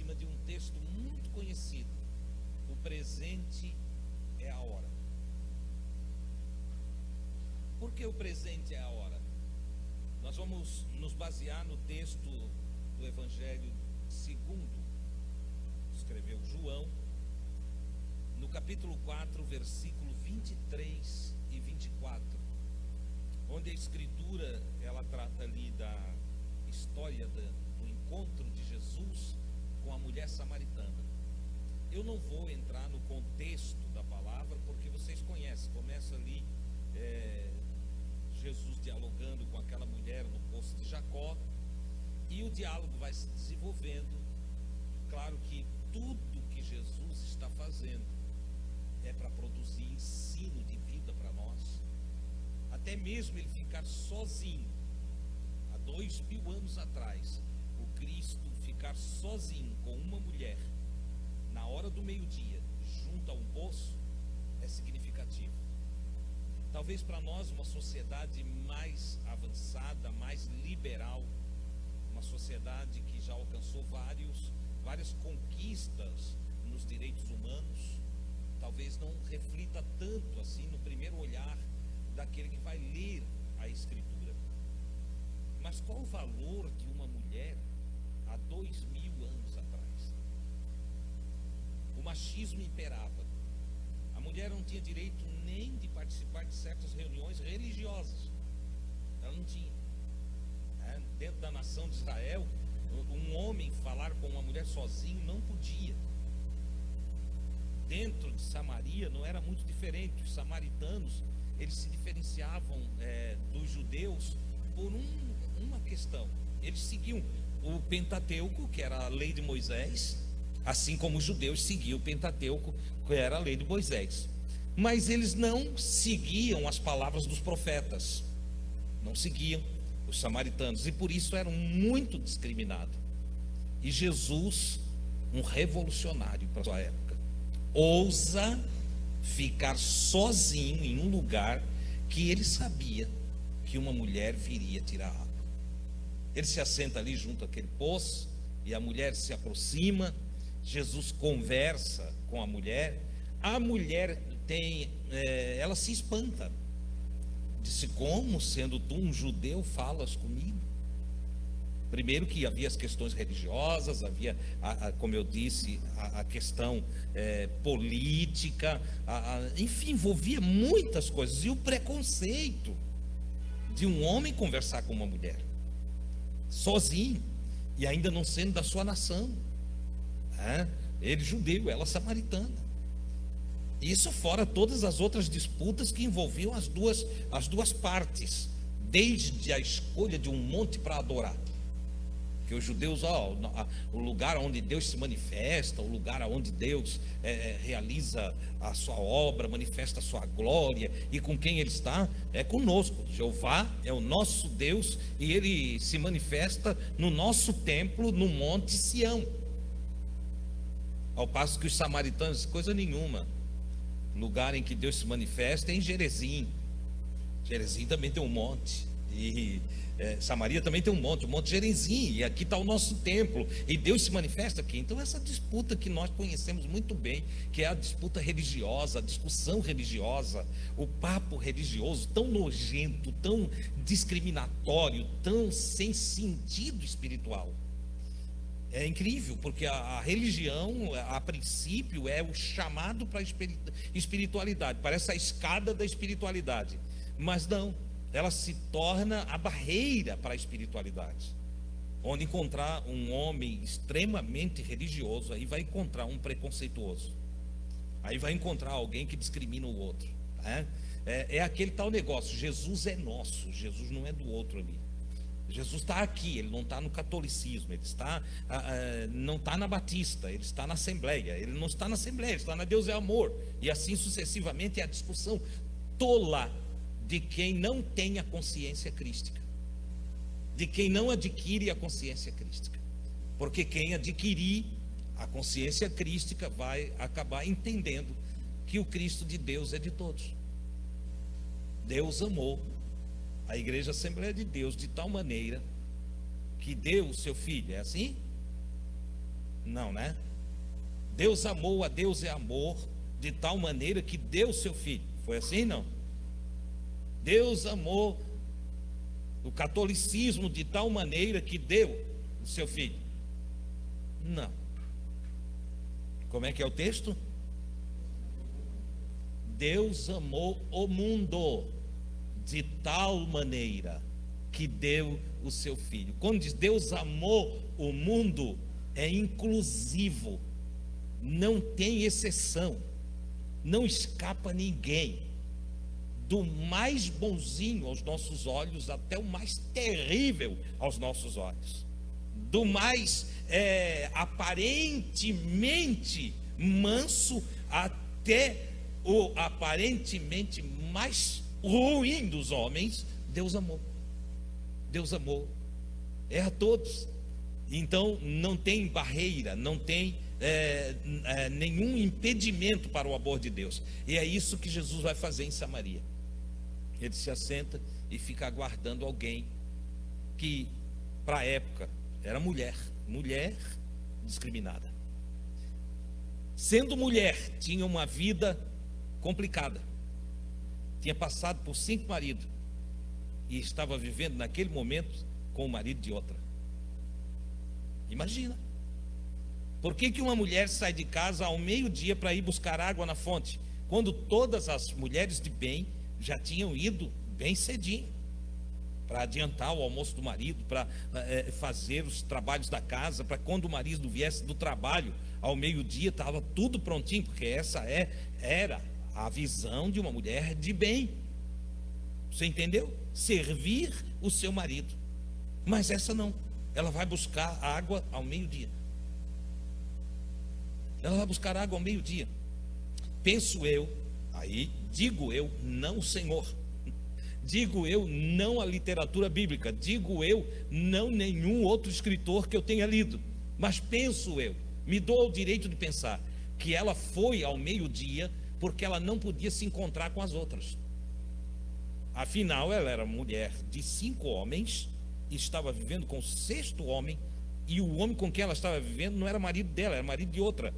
cima de um texto muito conhecido: o presente é a hora. Por que o presente é a hora? Nós vamos nos basear no texto do Evangelho segundo escreveu João, no capítulo 4, versículo 23 e 24, onde a Escritura, ela trata ali da história do encontro de Jesus com a mulher samaritana. Eu não vou entrar no contexto da palavra, porque vocês conhecem. Começa ali Jesus dialogando com aquela mulher no poço de Jacó, e o diálogo vai se desenvolvendo. Claro que tudo que Jesus está fazendo é para produzir ensino de vida para nós. Até mesmo ele ficar sozinho, há 2000 anos atrás, o Cristo ficar sozinho com uma mulher, na hora do meio-dia, junto a um poço, é significativo. Talvez para nós, uma sociedade mais avançada, mais liberal, uma sociedade que já alcançou várias conquistas nos direitos humanos, talvez não reflita tanto assim no primeiro olhar daquele que vai ler a Escritura. Mas qual o valor de uma mulher há 2000 anos atrás? O machismo imperava. A mulher não tinha direito nem de participar de certas reuniões religiosas. Ela não tinha. Dentro da nação de Israel, um homem falar com uma mulher sozinho não podia. Dentro de Samaria não era muito diferente. Os samaritanos, eles se diferenciavam dos judeus por uma questão. Eles seguiam o Pentateuco, que era a lei de Moisés, assim como os judeus seguiam o Pentateuco, que era a lei de Moisés. Mas eles não seguiam as palavras dos profetas, não seguiam os samaritanos, e por isso eram muito discriminados. E Jesus, um revolucionário para a sua época, ousa ficar sozinho em um lugar que ele sabia que uma mulher viria tirar água. Ele se assenta ali junto àquele poço, e a mulher se aproxima. Jesus conversa com a mulher ela se espanta. Disse: como, sendo tu um judeu, falas comigo? Primeiro que havia as questões religiosas, havia, como eu disse, a questão política, enfim, envolvia muitas coisas. E o preconceito de um homem conversar com uma mulher, sozinho, e ainda não sendo da sua nação. Ele judeu, ela samaritana. Isso fora todas as outras disputas que envolviam as duas partes, desde a escolha de um monte para adorar. Que os judeus, o lugar onde Deus se manifesta, o lugar onde Deus realiza a sua obra, manifesta a sua glória, e com quem Ele está, é conosco. Jeová é o nosso Deus, e Ele se manifesta no nosso templo, no Monte Sião. Ao passo que os samaritanos, coisa nenhuma. O lugar em que Deus se manifesta é em Gerezim. Gerezim também tem um monte, e Samaria também tem um monte, o Monte Gerezim, e aqui está o nosso templo, e Deus se manifesta aqui. Então essa disputa que nós conhecemos muito bem, que é a disputa religiosa, a discussão religiosa, o papo religioso, tão nojento, tão discriminatório, tão sem sentido espiritual. É incrível, porque a religião, a princípio, é o chamado para a espiritualidade, parece a escada da espiritualidade, mas não, ela se torna a barreira para a espiritualidade. Onde encontrar um homem extremamente religioso, aí vai encontrar um preconceituoso, aí vai encontrar alguém que discrimina o outro. É aquele tal negócio: Jesus é nosso, Jesus não é do outro ali. Jesus está aqui, ele não está no catolicismo, ele não está na Batista, ele está na Assembleia, ele não está na Assembleia, ele está na Deus é Amor, e assim sucessivamente. É a discussão tola de quem não tem a consciência crística, de quem não adquire a consciência crística, porque quem adquirir a consciência crística vai acabar entendendo que o Cristo de Deus é de todos. Deus amou a Igreja Assembleia de Deus de tal maneira que deu o seu Filho. É assim? Não, né? Deus amou, a Deus é amor, de tal maneira que deu o seu filho. Foi assim, não? Deus amou o catolicismo de tal maneira que deu o seu filho. Não. Como é que é o texto? Deus amou o mundo de tal maneira que deu o seu filho. Quando diz Deus amou o mundo, é inclusivo, não tem exceção, não escapa ninguém, do mais bonzinho aos nossos olhos até o mais terrível aos nossos olhos, do mais aparentemente manso até o aparentemente mais ruim dos homens. Deus amou. Deus amou, é a todos. Então não tem barreira, não tem nenhum impedimento para o amor de Deus. E é isso que Jesus vai fazer em Samaria. Ele se assenta e fica aguardando alguém que, para a época, era mulher discriminada. Sendo mulher, tinha uma vida complicada, tinha passado por 5 maridos e estava vivendo naquele momento com o marido de outra. Imagina, por que uma mulher sai de casa ao meio-dia para ir buscar água na fonte, quando todas as mulheres de bem já tinham ido bem cedinho, para adiantar o almoço do marido, para fazer os trabalhos da casa, para quando o marido viesse do trabalho ao meio-dia, estava tudo prontinho, porque essa era a visão de uma mulher de bem. Você entendeu? Servir o seu marido. Mas essa não, ela vai buscar água ao meio-dia. Ela vai buscar água ao meio-dia. Penso eu, aí digo eu, não o Senhor, digo eu, não a literatura bíblica, digo eu, não nenhum outro escritor que eu tenha lido, mas penso eu, me dou o direito de pensar que ela foi ao meio-dia porque ela não podia se encontrar com as outras. Afinal, ela era mulher de 5 homens e estava vivendo com o 6º homem, e o homem com quem ela estava vivendo não era marido dela, era marido de outra.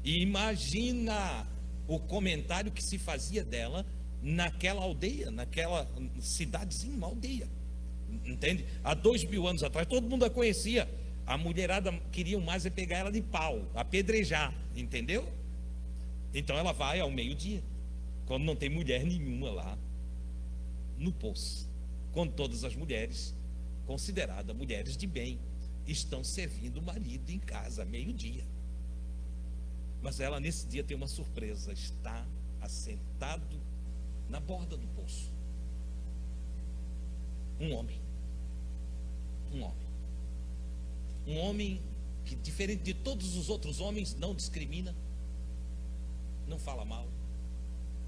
E imagina o comentário que se fazia dela naquela aldeia, naquela cidadezinha, uma aldeia, entende? Há 2000 anos atrás todo mundo a conhecia. A mulherada queriam mais pegar ela de pau, apedrejar, entendeu? Então ela vai ao meio-dia, quando não tem mulher nenhuma lá no poço, quando todas as mulheres consideradas mulheres de bem estão servindo o marido em casa, meio-dia. Mas ela nesse dia tem uma surpresa, está assentado na borda do poço um homem que, diferente de todos os outros homens, não discrimina, não fala mal,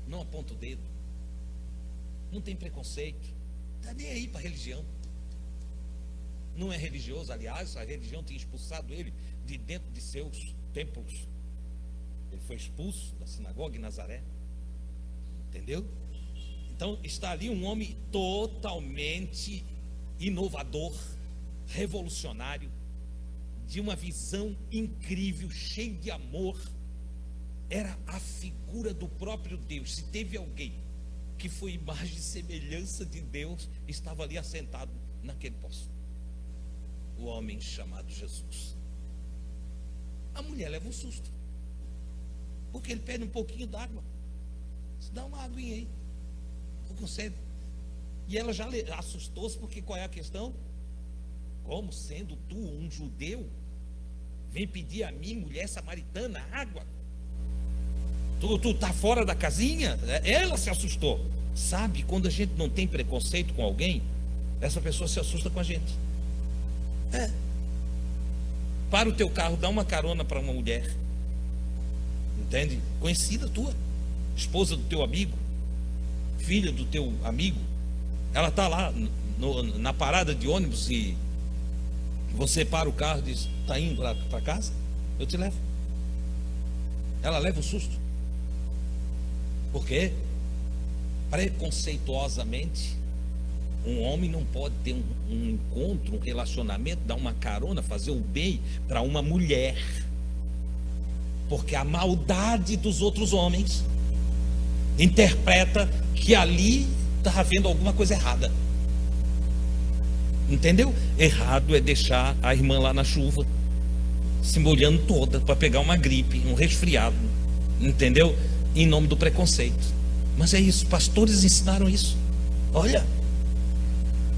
não aponta o dedo, não tem preconceito, está nem aí para a religião, não é religioso. Aliás, a religião tem expulsado ele de dentro de seus templos. Ele foi expulso da sinagoga em Nazaré, entendeu? Então está ali um homem totalmente inovador, revolucionário, de uma visão incrível, cheio de amor. Era a figura do próprio Deus. Se teve alguém que foi imagem e semelhança de Deus, estava ali assentado naquele poço, o homem chamado Jesus. A mulher leva um susto, porque ele pede um pouquinho d'água. Se dá uma aguinha aí, não consegue. E ela já assustou-se, porque qual é a questão? Como sendo tu um judeu, vem pedir a mim, mulher samaritana, água? Tu tá fora da casinha? Ela se assustou. Sabe, quando a gente não tem preconceito com alguém, essa pessoa se assusta com a gente. Para o teu carro, dá uma carona para uma mulher, entende? Conhecida tua, esposa do teu amigo, filha do teu amigo. Ela está lá na parada de ônibus e você para o carro e diz: está indo lá para casa? Eu te levo. Ela leva um susto. Por quê? Preconceituosamente, um homem não pode ter um encontro, um relacionamento, dar uma carona, fazer o bem para uma mulher. Porque a maldade dos outros homens interpreta que ali está havendo alguma coisa errada. Entendeu? Errado é deixar a irmã lá na chuva, se molhando toda para pegar uma gripe, um resfriado. Entendeu? Em nome do preconceito. Mas é isso, pastores ensinaram isso. Olha,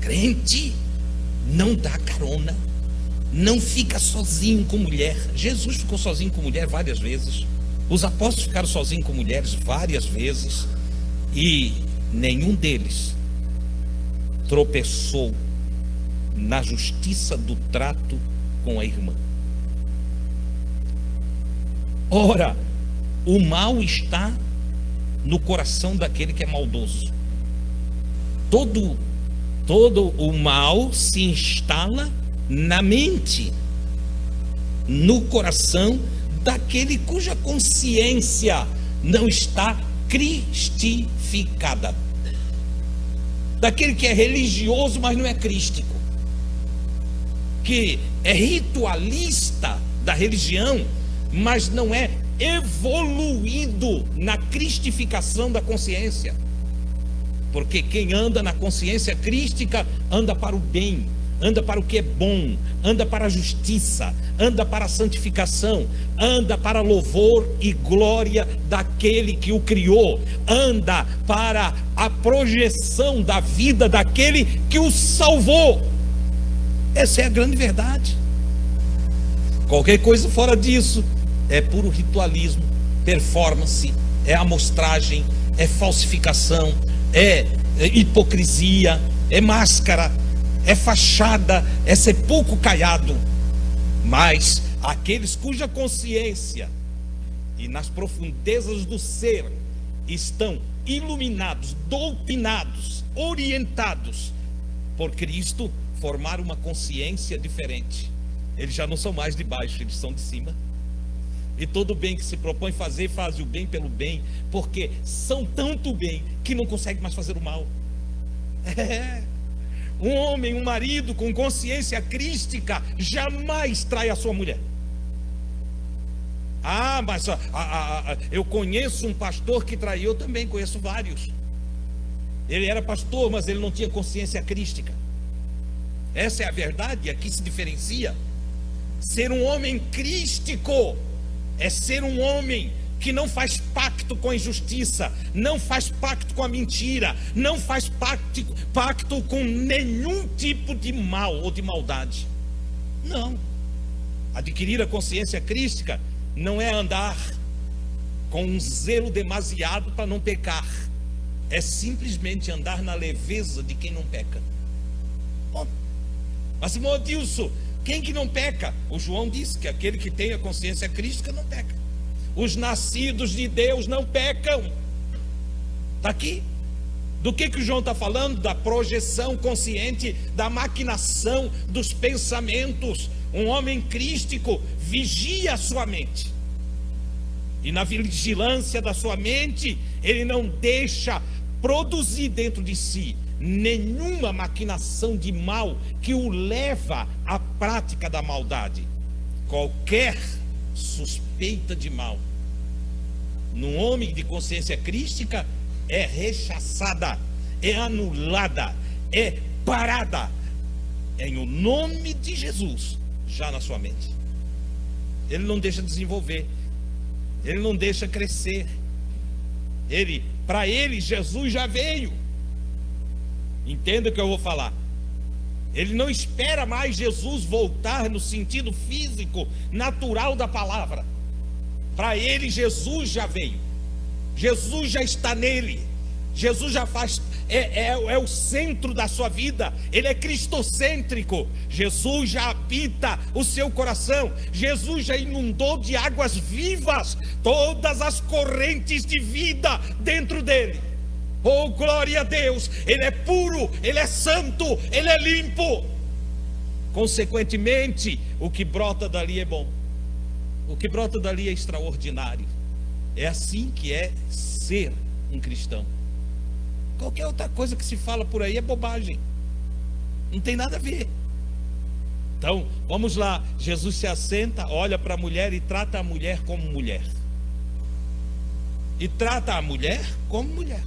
crente não dá carona, não fica sozinho com mulher. Jesus ficou sozinho com mulher várias vezes. Os apóstolos ficaram sozinhos com mulheres várias vezes. E nenhum deles tropeçou na justiça do trato com a irmã. Ora, o mal está no coração daquele que é maldoso. Todo o mal se instala na mente, no coração daquele cuja consciência não está cristificada, daquele que é religioso, mas não é crístico, que é ritualista da religião, mas não é evoluído na cristificação da consciência. Porque quem anda na consciência crística anda para o bem, anda para o que é bom, anda para a justiça, anda para a santificação, anda para louvor e glória daquele que o criou, anda para a projeção da vida daquele que o salvou. Essa é a grande verdade. Qualquer coisa fora disso é puro ritualismo, performance, é amostragem, é falsificação, é hipocrisia, é máscara, é fachada, é ser pouco caiado. Mas aqueles cuja consciência e nas profundezas do ser estão iluminados, doutrinados, orientados por Cristo, formaram uma consciência diferente. Eles já não são mais de baixo, eles são de cima. E todo bem que se propõe fazer, faz o bem pelo bem, porque são tanto bem que não consegue mais fazer o mal. Um homem, um marido com consciência crística jamais trai a sua mulher. Ah, mas eu conheço um pastor que traiu, eu também conheço vários. Ele era pastor, mas ele não tinha consciência crística. Essa é a verdade, aqui se diferencia. Ser um homem crístico é ser um homem que não faz pacto com a injustiça, não faz pacto com a mentira, não faz pacto com nenhum tipo de mal ou de maldade. Não. Adquirir a consciência crística não é andar com um zelo demasiado para não pecar. É simplesmente andar na leveza de quem não peca. Bom, mas irmão Adilson, quem que não peca? O João disse que aquele que tem a consciência crística não peca. Os nascidos de Deus não pecam. Está aqui. Do que o João está falando? Da projeção consciente, da maquinação dos pensamentos. Um homem crístico vigia a sua mente. E na vigilância da sua mente, ele não deixa produzir dentro de si nenhuma maquinação de mal que o leva à prática da maldade. Qualquer suspeita de mal num homem de consciência crística é rechaçada, é anulada, é parada em o nome de Jesus já na sua mente. Ele não deixa desenvolver, ele não deixa crescer. Para ele Jesus já veio. Entenda o que eu vou falar. Ele não espera mais Jesus voltar no sentido físico, natural da palavra. Para ele Jesus já veio. Jesus já está nele. Jesus já faz, é o centro da sua vida. Ele é cristocêntrico. Jesus já habita o seu coração. Jesus já inundou de águas vivas todas as correntes de vida dentro dele. Oh, glória a Deus. Ele é puro, ele é santo, ele é limpo. Consequentemente, o que brota dali é bom. O que brota dali é extraordinário. É assim que é ser um cristão. Qualquer outra coisa que se fala por aí é bobagem. Não tem nada a ver. Então, vamos lá. Jesus se assenta, olha para a mulher e trata a mulher como mulher. E trata a mulher como mulher.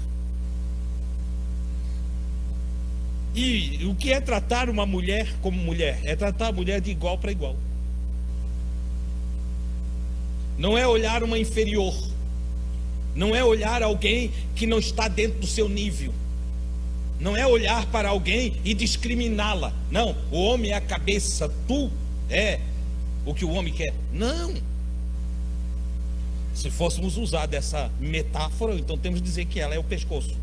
E o que é tratar uma mulher como mulher? É tratar a mulher de igual para igual. Não é olhar uma inferior. Não é olhar alguém que não está dentro do seu nível. Não é olhar para alguém e discriminá-la. Não, o homem é a cabeça, tu é o que o homem quer. Não. Se fôssemos usar dessa metáfora, então temos que dizer que ela é o pescoço.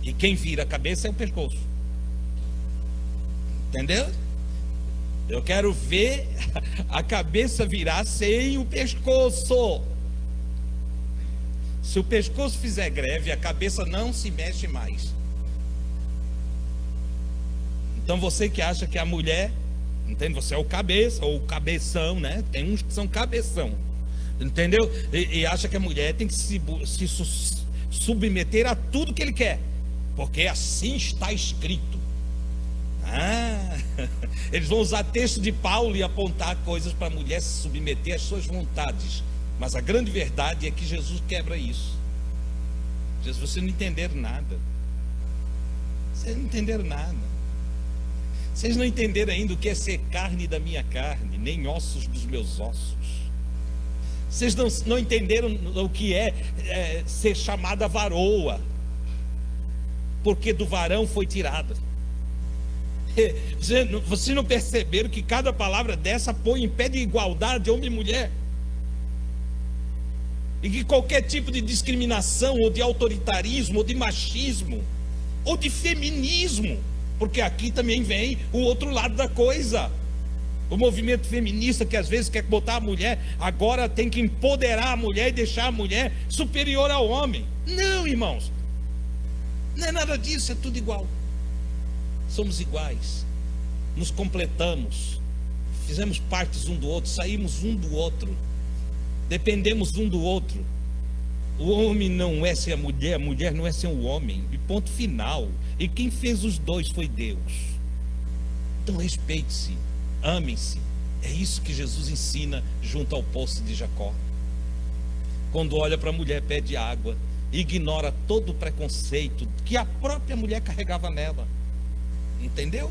E quem vira a cabeça é o pescoço. Entendeu? Eu quero ver a cabeça virar sem o pescoço. Se o pescoço fizer greve, a cabeça não se mexe mais. Então você que acha que a mulher, entende? Você é o cabeça ou o cabeção, né? Tem uns que são cabeção, entendeu? E acha que a mulher tem que se submeter a tudo que ele quer, porque assim está escrito. Eles vão usar texto de Paulo e apontar coisas para a mulher se submeter às suas vontades. Mas a grande verdade é que Jesus quebra isso. Jesus, vocês não entenderam nada. Vocês não entenderam nada. Vocês não entenderam ainda o que é ser carne da minha carne, nem ossos dos meus ossos. Vocês não entenderam o que é ser chamada varoa, porque do varão foi tirada. Vocês não perceberam que cada palavra dessa põe em pé de igualdade homem e mulher? E que qualquer tipo de discriminação, ou de autoritarismo, ou de machismo, ou de feminismo, porque aqui também vem o outro lado da coisa. O movimento feminista que às vezes quer botar a mulher, agora tem que empoderar a mulher e deixar a mulher superior ao homem. Não, irmãos, não é nada disso, é tudo igual. Somos iguais, nos completamos, fizemos partes um do outro, saímos um do outro, dependemos um do outro. O homem não é sem a mulher não é sem o homem, e ponto final. E quem fez os dois foi Deus. Então respeite-se, amem-se. É isso que Jesus ensina junto ao poço de Jacó. Quando olha para a mulher, pede água, ignora todo o preconceito que a própria mulher carregava nela. Entendeu?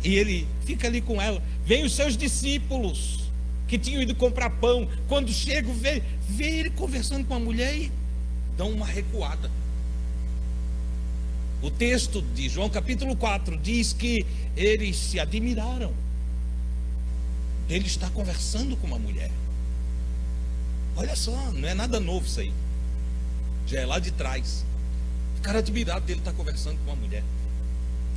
E ele fica ali com ela. Vem os seus discípulos que tinham ido comprar pão. Quando chegam, vê ele conversando com a mulher e dão uma recuada. O texto de João capítulo 4 diz que eles se admiraram. Ele está conversando com uma mulher. Olha só, não é nada novo isso aí. Já é lá de trás. Ficaram admirados dele estar conversando com uma mulher.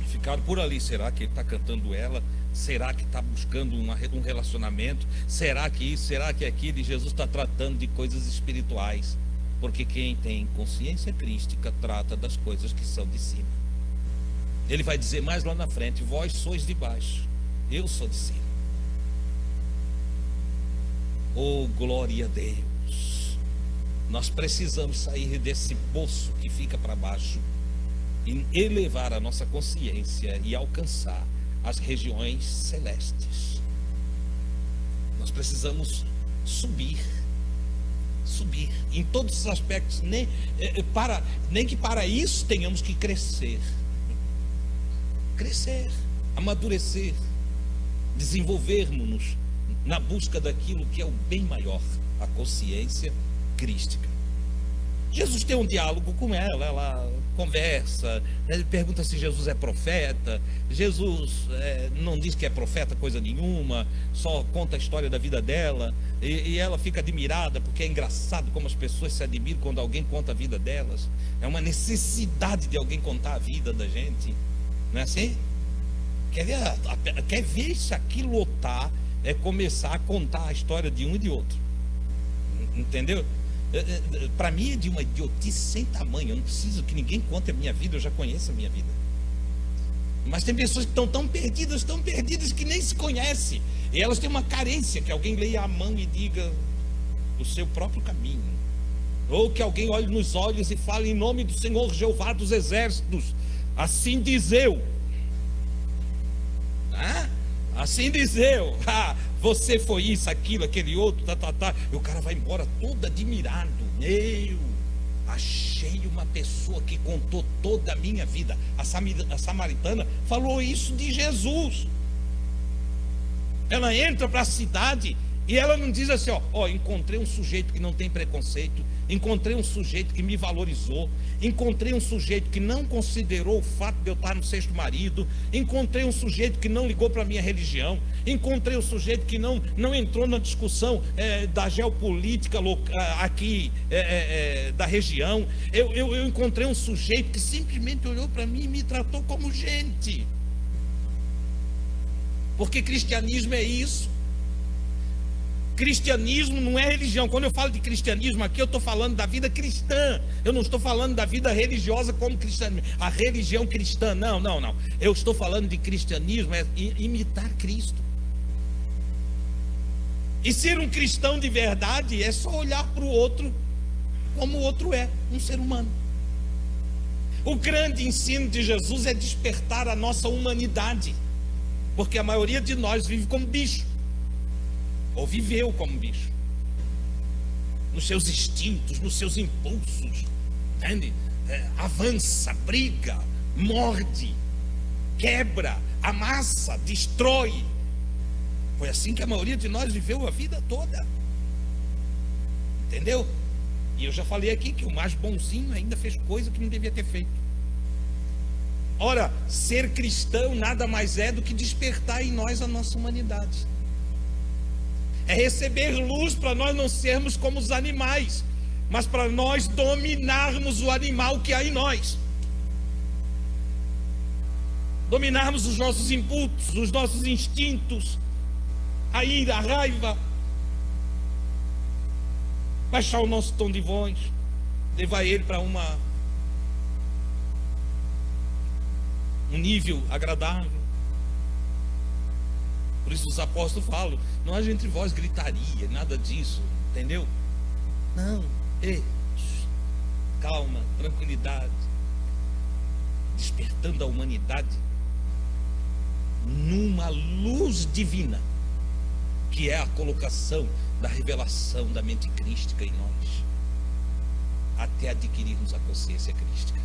Ficaram por ali. Será que ele está cantando ela? Será que está buscando um relacionamento? Será que isso? Será que aquilo? E Jesus está tratando de coisas espirituais. Porque quem tem consciência crística trata das coisas que são de cima. Ele vai dizer mais lá na frente: vós sois de baixo, eu sou de cima. Oh, glória a Deus! Nós precisamos sair desse poço que fica para baixo e elevar a nossa consciência e alcançar as regiões celestes. Nós precisamos subir em todos os aspectos, nem que para isso tenhamos que crescer, amadurecer, desenvolvermos-nos na busca daquilo que é o bem maior, a consciência crística. Jesus tem um diálogo com ela conversa, ele pergunta se Jesus é profeta. Jesus não diz que é profeta coisa nenhuma, só conta a história da vida dela, e ela fica admirada, porque é engraçado como as pessoas se admiram quando alguém conta a vida delas. É uma necessidade de alguém contar a vida da gente, não é assim? Quer ver isso aqui lotar, é começar a contar a história de um e de outro, entendeu? Para mim é de uma idiotice sem tamanho. Eu não preciso que ninguém conte a minha vida, eu já conheço a minha vida. Mas tem pessoas que estão tão perdidas que nem se conhecem, e elas têm uma carência que alguém leia a mão e diga o seu próprio caminho, ou que alguém olhe nos olhos e fale: em nome do Senhor Jeová dos exércitos, assim diz eu. Assim dizer, você foi isso, aquilo, aquele outro, e o cara vai embora todo admirado. Achei uma pessoa que contou toda a minha vida. A samaritana falou isso de Jesus. Ela entra para a cidade e ela não diz assim, encontrei um sujeito que não tem preconceito, encontrei um sujeito que me valorizou, encontrei um sujeito que não considerou o fato de eu estar no sexto marido, encontrei um sujeito que não ligou para a minha religião, encontrei um sujeito que não entrou na discussão da geopolítica aqui da região. Eu encontrei um sujeito que simplesmente olhou para mim e me tratou como gente. Porque cristianismo é isso. Cristianismo não é religião. Quando eu falo de cristianismo aqui, eu estou falando da vida cristã. Eu não estou falando da vida religiosa como cristianismo. A religião cristã, não. Eu estou falando de cristianismo, é imitar Cristo. E ser um cristão de verdade é só olhar para o outro como o outro é, um ser humano. O grande ensino de Jesus é despertar a nossa humanidade. Porque a maioria de nós vive como bicho. Ou viveu como bicho, nos seus instintos, nos seus impulsos, entende? Avança, briga, morde, quebra, amassa, destrói. Foi assim que a maioria de nós viveu a vida toda, entendeu? E eu já falei aqui que o mais bonzinho ainda fez coisa que não devia ter feito. Ora, ser cristão nada mais é do que despertar em nós a nossa humanidade. É receber luz para nós não sermos como os animais, mas para nós dominarmos o animal que há em nós. Dominarmos os nossos impulsos, os nossos instintos, a ira, a raiva. Baixar o nosso tom de voz, levar ele para um nível agradável. Por isso os apóstolos falam, não haja entre vós gritaria, nada disso, entendeu? Não, calma, tranquilidade, despertando a humanidade numa luz divina, que é a colocação da revelação da mente crística em nós, até adquirirmos a consciência crística.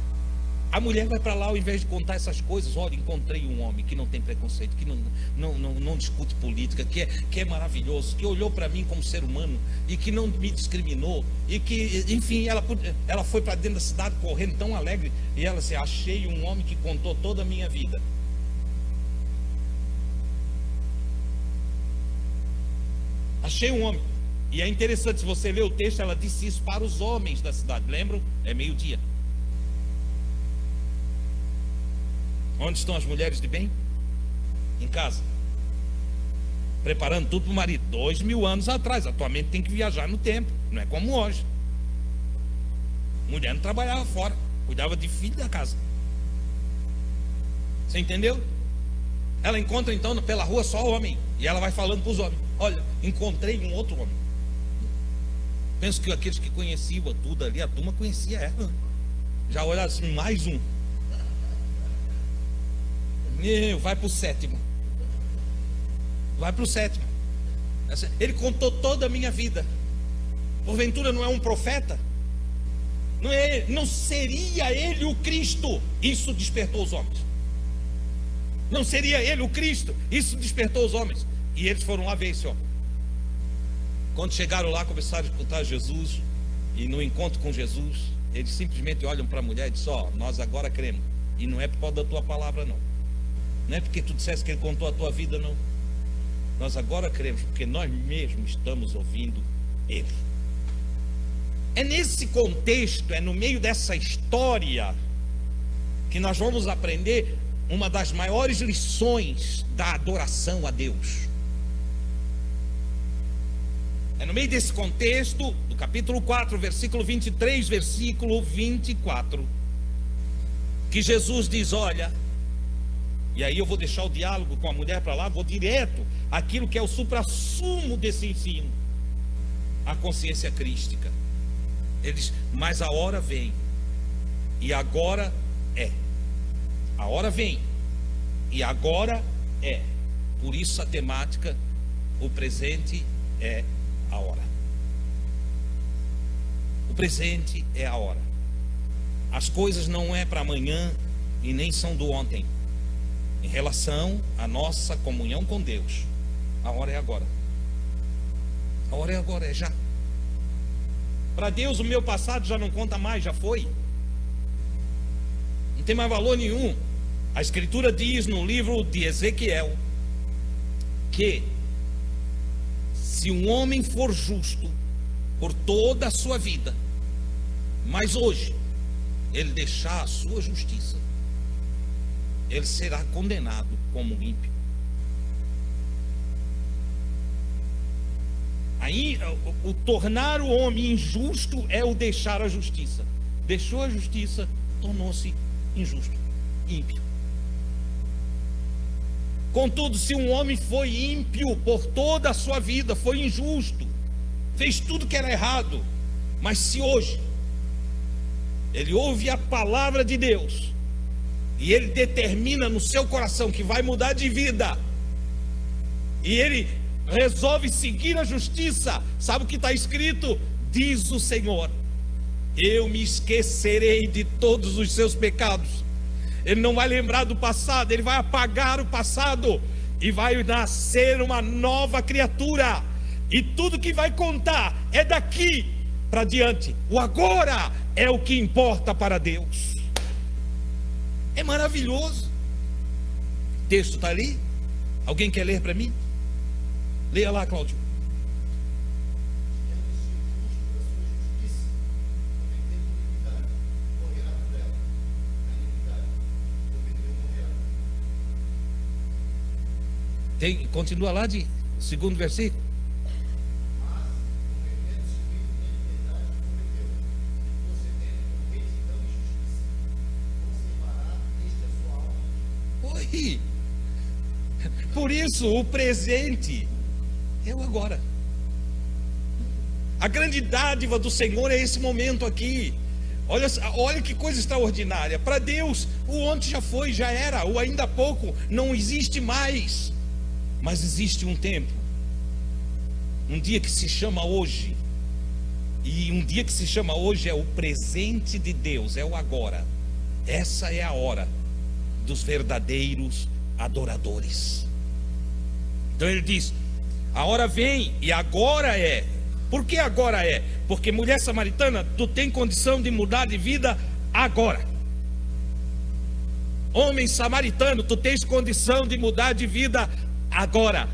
A mulher vai para lá, ao invés de contar essas coisas, olha, encontrei um homem que não tem preconceito, que não discute política, que é maravilhoso, que olhou para mim como ser humano e que não me discriminou, e que, enfim, ela foi para dentro da cidade correndo tão alegre, e ela disse, achei um homem que contou toda a minha vida. Achei um homem. E é interessante, se você ler o texto, ela disse isso para os homens da cidade, lembram? É meio-dia. Onde estão as mulheres de bem? Em casa, preparando tudo para o marido. 2000 anos atrás. Atualmente tem que viajar no tempo, não é como hoje. Mulher não trabalhava fora, cuidava de filho da casa. Você entendeu? Ela encontra então pela rua só homem, e ela vai falando para os homens, olha, encontrei um outro homem. Penso que aqueles que conheciam tudo ali, a turma conhecia ela. Já olharam assim, mais um. Vai para o sétimo. Vai para o sétimo. Ele contou toda a minha vida. Porventura não é um profeta? Não seria ele o Cristo? Isso despertou os homens. Não seria ele o Cristo? Isso despertou os homens. E eles foram lá ver esse homem. Quando chegaram lá, começaram a escutar Jesus. E no encontro com Jesus, eles simplesmente olham para a mulher e dizem, nós agora cremos. E não é por causa da tua palavra, não. Não é porque tu disseste que ele contou a tua vida, não. Nós agora cremos, porque nós mesmos estamos ouvindo ele. É nesse contexto, é no meio dessa história, que nós vamos aprender uma das maiores lições da adoração a Deus. É no meio desse contexto, do capítulo 4, versículo 23, versículo 24, que Jesus diz, olha... E aí eu vou deixar o diálogo com a mulher para lá, vou direto àquilo que é o suprassumo desse ensino, a consciência crística. Ele diz, mas a hora vem, e agora é. A hora vem, e agora é, Por isso a temática, o presente é a hora. O presente é a hora. As coisas não é para amanhã e nem são do ontem. Em relação à nossa comunhão com Deus, a hora é agora. A hora é agora, é já. Para Deus o meu passado já não conta mais, já foi. Não tem mais valor nenhum. A Escritura diz no livro de Ezequiel que se um homem for justo por toda a sua vida, mas hoje ele deixar a sua justiça, ele será condenado como ímpio. Aí, o tornar o homem injusto é o deixar a justiça. Deixou a justiça, tornou-se injusto, ímpio. Contudo, se um homem foi ímpio por toda a sua vida, foi injusto, fez tudo que era errado, mas se hoje ele ouve a palavra de Deus e ele determina no seu coração que vai mudar de vida, e ele resolve seguir a justiça, sabe o que está escrito? Diz o Senhor: eu me esquecerei de todos os seus pecados. Ele não vai lembrar do passado, ele vai apagar o passado e vai nascer uma nova criatura, e tudo que vai contar é daqui para diante. O agora é o que importa para Deus. É maravilhoso. O texto está ali. Alguém quer ler para mim? Leia lá, Cláudio. Continua lá de segundo versículo. Oi. Por isso o presente é o agora. A grande dádiva do Senhor é esse momento aqui. Olha que coisa extraordinária. Para Deus, o ontem já foi, já era. O ainda há pouco não existe mais. Mas existe um tempo, um dia que se chama hoje. E um dia que se chama hoje é o presente de Deus, é o agora. Essa é a hora dos verdadeiros adoradores. Então ele diz: a hora vem e agora é. Por que agora é? Porque, mulher samaritana, tu tem condição de mudar de vida agora. Homem samaritano, tu tens condição de mudar de vida agora.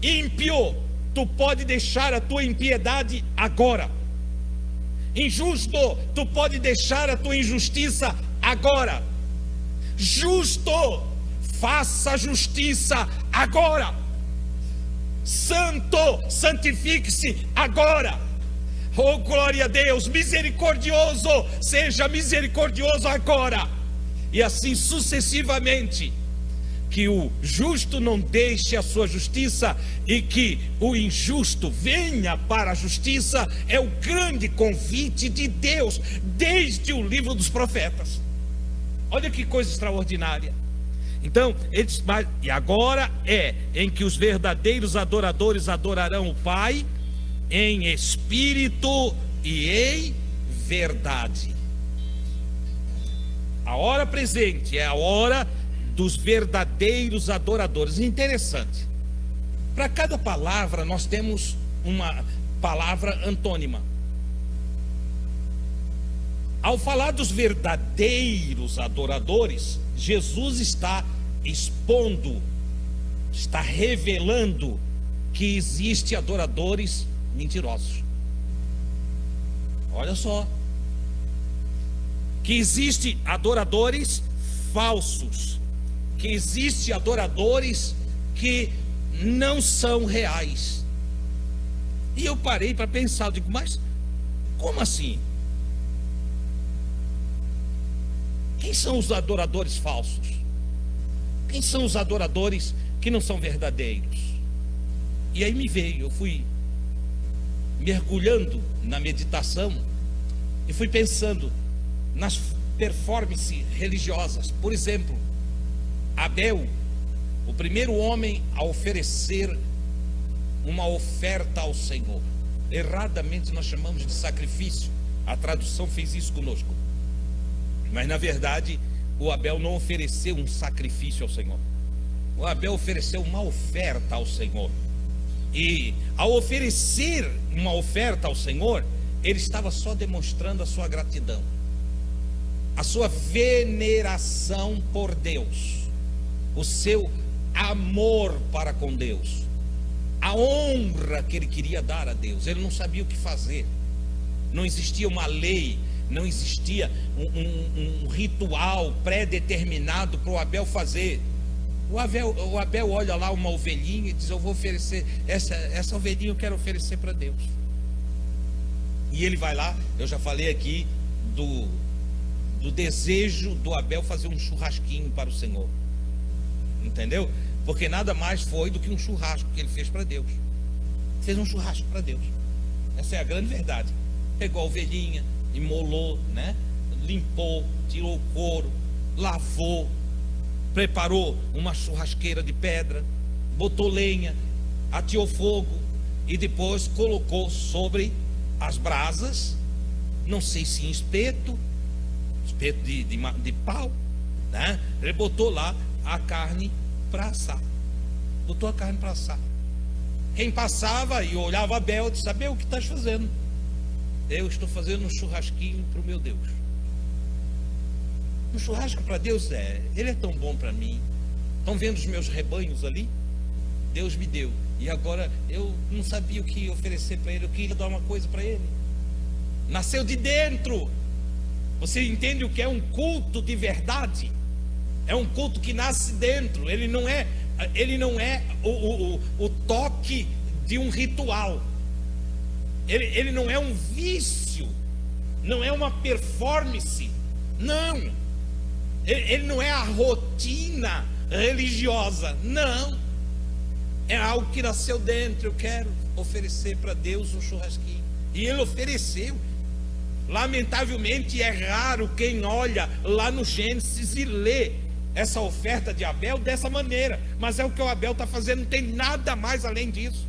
Ímpio, tu pode deixar a tua impiedade agora. Injusto, tu pode deixar a tua injustiça agora. Justo, faça justiça agora. Santo, santifique-se agora. Oh, glória a Deus. Misericordioso, seja misericordioso agora. E assim sucessivamente. Que o justo não deixe a sua justiça e que o injusto venha para a justiça, é o grande convite de Deus desde o livro dos profetas. Olha que coisa extraordinária. Então, ele diz: e agora é em que os verdadeiros adoradores adorarão o Pai em espírito e em verdade. A hora presente é a hora dos verdadeiros adoradores. Interessante. Para cada palavra nós temos uma palavra antônima. Ao falar dos verdadeiros adoradores, Jesus está expondo, está revelando que existe adoradores mentirosos. Olha só, que existe adoradores falsos, que existe adoradores que não são reais. E eu parei para pensar, eu digo: mas como assim? Quem são os adoradores falsos? Quem são os adoradores que não são verdadeiros? E aí me veio, eu fui mergulhando na meditação e fui pensando nas performances religiosas. Por exemplo, Abel o primeiro homem a oferecer uma oferta ao Senhor. Erradamente nós chamamos de sacrifício. A tradução fez isso conosco. Mas na verdade, o Abel não ofereceu um sacrifício ao Senhor. O Abel ofereceu uma oferta ao Senhor. E ao oferecer uma oferta ao Senhor, ele estava só demonstrando a sua gratidão, a sua veneração por Deus, o seu amor para com Deus, a honra que ele queria dar a Deus. Ele não sabia o que fazer. Não existia uma lei, não existia um ritual pré-determinado para o Abel fazer. O Abel olha lá uma ovelhinha e diz: eu vou oferecer, essa ovelhinha eu quero oferecer para Deus. E ele vai lá. Eu já falei aqui do desejo do Abel fazer um churrasquinho para o Senhor, entendeu? Porque nada mais foi do que um churrasco que ele fez para Deus. Fez um churrasco para Deus. Essa é a grande verdade. Pegou a ovelhinha, imolou, né? Limpou, tirou o couro, lavou, preparou uma churrasqueira de pedra, botou lenha, ateou fogo e depois colocou sobre as brasas, não sei se em espeto de pau, né? Ele botou lá a carne para assar. Botou a carne para assar. Quem passava e olhava Abel disse: Abel, o que estás fazendo? Eu estou fazendo um churrasquinho para o meu Deus. Um churrasco para Deus, Ele é tão bom para mim. Estão vendo os meus rebanhos ali? Deus me deu. E agora eu não sabia o que oferecer para Ele. Eu queria dar uma coisa para Ele. Nasceu de dentro. Você entende o que é um culto de verdade? É um culto que nasce dentro. Ele não é o toque de um ritual. Ele não é um vício. Não é uma performance. Não. Ele não é a rotina religiosa. Não. É algo que nasceu dentro. Eu quero oferecer para Deus um churrasquinho. E ele ofereceu. Lamentavelmente é raro quem olha lá no Gênesis e lê essa oferta de Abel dessa maneira. Mas é o que o Abel está fazendo. Não tem nada mais além disso.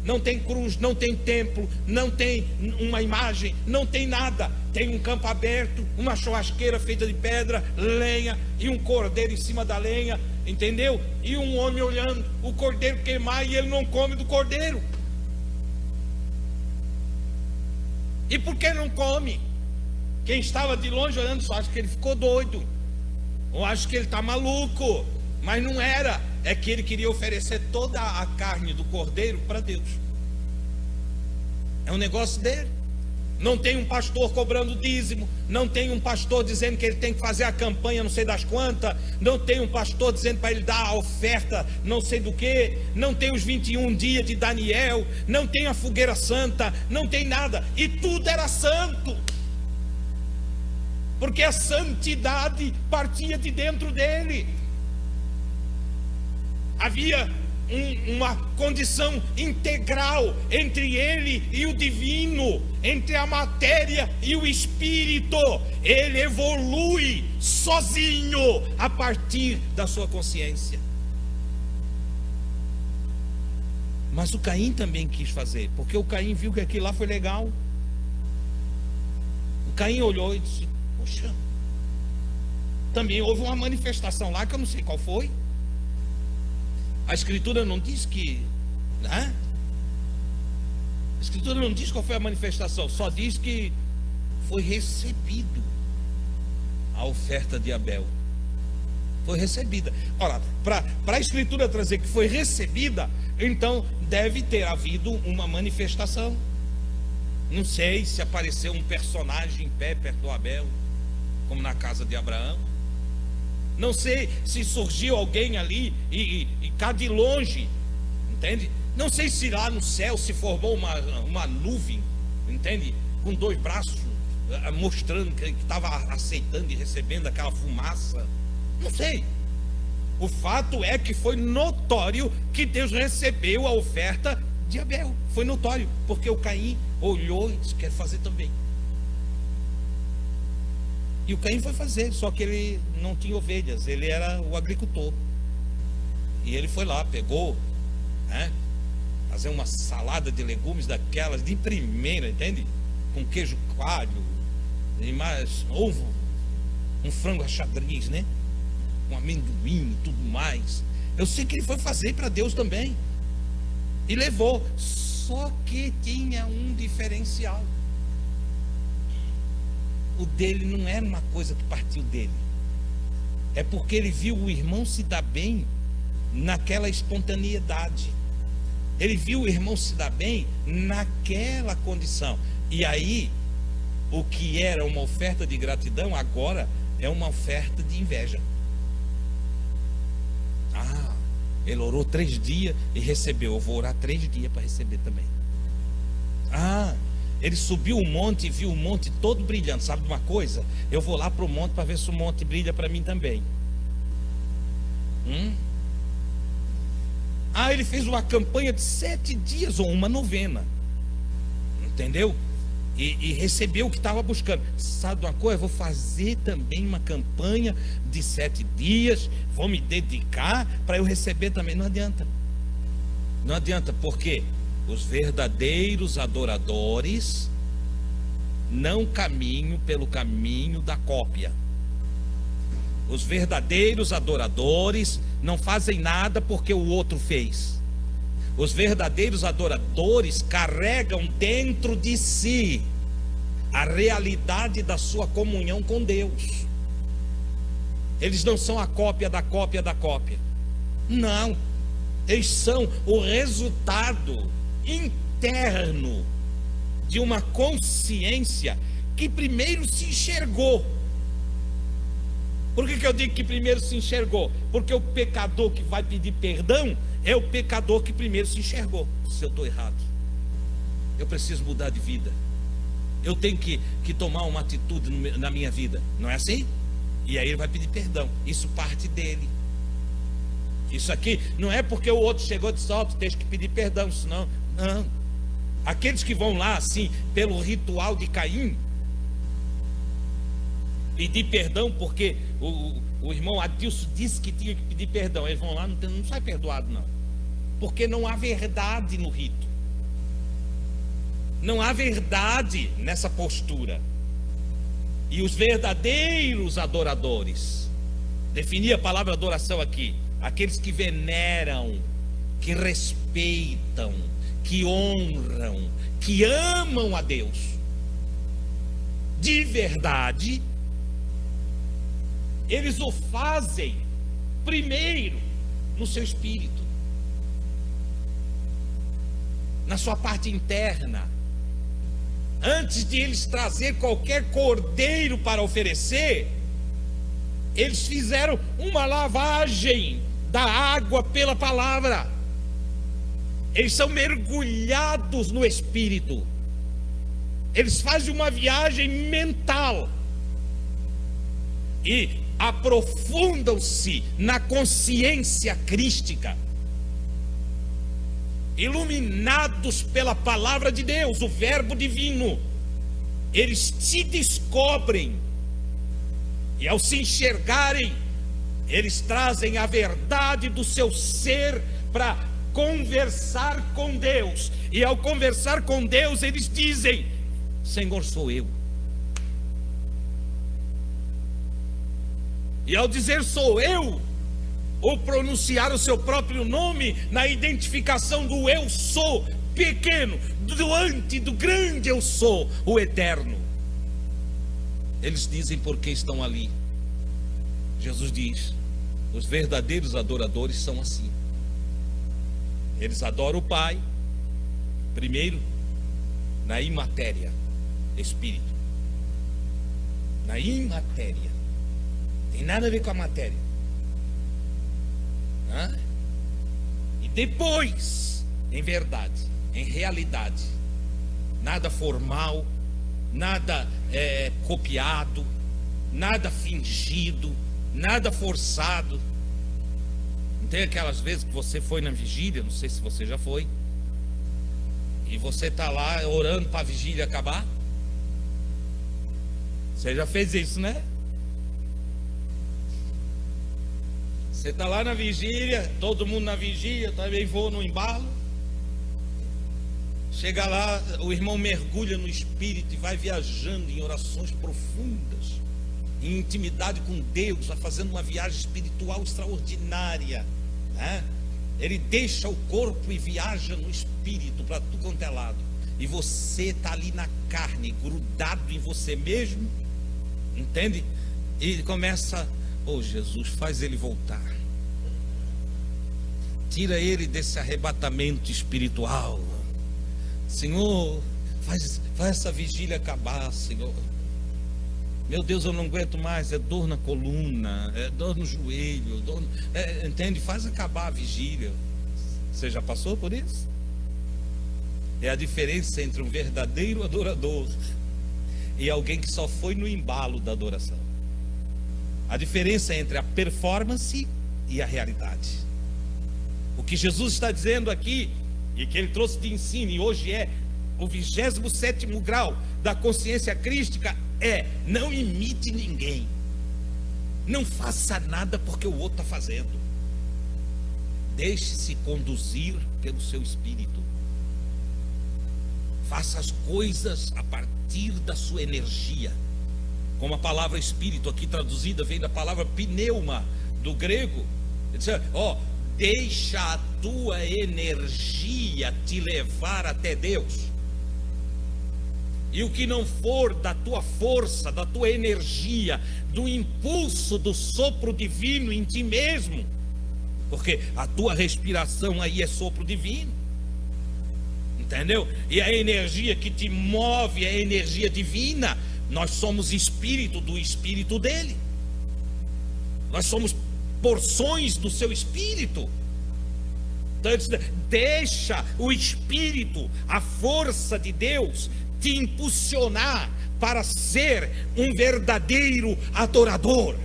Não tem cruz, não tem templo, não tem uma imagem, não tem nada. Tem um campo aberto, uma churrasqueira feita de pedra, lenha e um cordeiro em cima da lenha, entendeu? E um homem olhando o cordeiro queimar e ele não come do cordeiro. E por que não come? Quem estava de longe olhando só acha que ele ficou doido, ou acha que ele está maluco. Mas não era. É que ele queria oferecer toda a carne do cordeiro para Deus. É um negócio dele. Não tem um pastor cobrando dízimo. Não tem um pastor dizendo que ele tem que fazer a campanha não sei das quantas. Não tem um pastor dizendo para ele dar a oferta não sei do que. Não tem os 21 dias de Daniel. Não tem a fogueira santa. Não tem nada. E tudo era santo. Porque a santidade partia de dentro dele. Havia uma condição integral entre ele e o divino, entre a matéria e o espírito. Ele evolui sozinho a partir da sua consciência. Mas o Caim também quis fazer, porque o Caim viu que aquilo lá foi legal. O Caim olhou e disse: poxa, também houve uma manifestação lá que eu não sei qual foi. A Escritura não diz que, né? A Escritura não diz qual foi a manifestação, só diz que foi recebido a oferta de Abel. Foi recebida. Ora, para a Escritura trazer que foi recebida, então deve ter havido uma manifestação. Não sei se apareceu um personagem em pé perto do Abel, como na casa de Abraão. Não sei se surgiu alguém ali e cá de longe, entende? Não sei se lá no céu se formou uma nuvem, entende? Com dois braços, mostrando que estava aceitando e recebendo aquela fumaça. Não sei. O fato é que foi notório que Deus recebeu a oferta de Abel. Foi notório, porque o Caim olhou e disse: quero fazer também. E o Caim foi fazer, só que ele não tinha ovelhas, ele era o agricultor. E ele foi lá, pegou, né, fazer uma salada de legumes daquelas de primeira, entende? Com queijo coalho, e mais ovo, um frango à xadrez, né? Com amendoim e tudo mais. Eu sei que ele foi fazer para Deus também. E levou. Só que tinha um diferencial. O dele não era uma coisa que partiu dele. É porque ele viu o irmão se dar bem naquela espontaneidade. Ele viu o irmão se dar bem naquela condição. E aí, o que era uma oferta de gratidão, agora é uma oferta de inveja. Ah, ele orou 3 dias e recebeu. Eu vou orar 3 dias para receber também. Ah, ele subiu o monte e viu o monte todo brilhando. Sabe de uma coisa? Eu vou lá para o monte para ver se o monte brilha para mim também. Ah, ele fez uma campanha de 7 dias ou uma novena. Entendeu? E recebeu o que estava buscando. Sabe de uma coisa? Eu vou fazer também uma campanha de 7 dias. Vou me dedicar para eu receber também. Não adianta. Não adianta, porque os verdadeiros adoradores não caminham pelo caminho da cópia. Os verdadeiros adoradores não fazem nada porque o outro fez. Os verdadeiros adoradores carregam dentro de si a realidade da sua comunhão com Deus. Eles não são a cópia da cópia da cópia. Não. Eles são o resultado interno de uma consciência que primeiro se enxergou. Por que eu digo que primeiro se enxergou? Porque o pecador que vai pedir perdão é o pecador que primeiro se enxergou. Se eu estou errado, eu preciso mudar de vida. Eu tenho que tomar uma atitude na minha vida. Não é assim? E aí ele vai pedir perdão. Isso parte dele. Isso aqui não é porque o outro chegou e disse: ó, tu tens que pedir perdão. Senão, não. Aqueles que vão lá assim, pelo ritual de Caim, pedir perdão porque o irmão Adilson disse que tinha que pedir perdão. Eles vão lá, não sai perdoado não. Porque não há verdade no rito. Não há verdade nessa postura. E os verdadeiros adoradores, defini a palavra adoração aqui, aqueles que veneram, que respeitam, que honram, que amam a Deus de verdade, eles o fazem primeiro no seu espírito, na sua parte interna. Antes de eles trazer qualquer cordeiro para oferecer, eles fizeram uma lavagem da água pela palavra. Eles são mergulhados no espírito. Eles fazem uma viagem mental e aprofundam-se na consciência crística, iluminados pela palavra de Deus, o verbo divino. Eles se descobrem, e ao se enxergarem, eles trazem a verdade do seu ser para conversar com Deus. E ao conversar com Deus, eles dizem: Senhor, sou eu. E ao dizer sou eu, ou pronunciar o seu próprio nome na identificação do eu sou pequeno, do grande eu sou, o eterno, eles dizem por que estão ali. Jesus diz: os verdadeiros adoradores são assim. Eles adoram o Pai primeiro na imatéria, espírito, na imatéria. Tem nada a ver com a matéria. E depois, em verdade, em realidade, nada formal, nada copiado, nada fingido, nada forçado. Não tem aquelas vezes que você foi na vigília, não sei se você já foi, e você está lá orando para a vigília acabar? Você já fez isso, né? Você está lá na vigília, todo mundo na vigília, também vou no embalo. Chega lá, o irmão mergulha no Espírito e vai viajando em orações profundas, em intimidade com Deus, vai fazendo uma viagem espiritual extraordinária, né? Ele deixa o corpo e viaja no Espírito para tudo quanto é lado. E você está ali na carne, grudado em você mesmo, entende? E começa, Jesus, faz ele voltar. Tira ele desse arrebatamento espiritual. Senhor, faz essa vigília acabar, Senhor. Meu Deus, eu não aguento mais, é dor na coluna, é dor no joelho, entende? Faz acabar a vigília. Você já passou por isso? É a diferença entre um verdadeiro adorador e alguém que só foi no embalo da adoração. A diferença entre a performance e a realidade. O que Jesus está dizendo aqui, e que ele trouxe de ensino, e hoje é o 27º grau da consciência crística, não imite ninguém. Não faça nada porque o outro está fazendo. Deixe-se conduzir pelo seu espírito. Faça as coisas a partir da sua energia. Como a palavra espírito aqui traduzida vem da palavra pneuma, do grego. Deixa a tua energia te levar até Deus. E o que não for da tua força, da tua energia, do impulso do sopro divino em ti mesmo, porque a tua respiração aí é sopro divino, entendeu? E a energia que te move é a energia divina. Nós somos espírito do espírito dele. Nós somos porções do seu espírito. Então, deixa o espírito, a força de Deus te impulsionar para ser um verdadeiro adorador.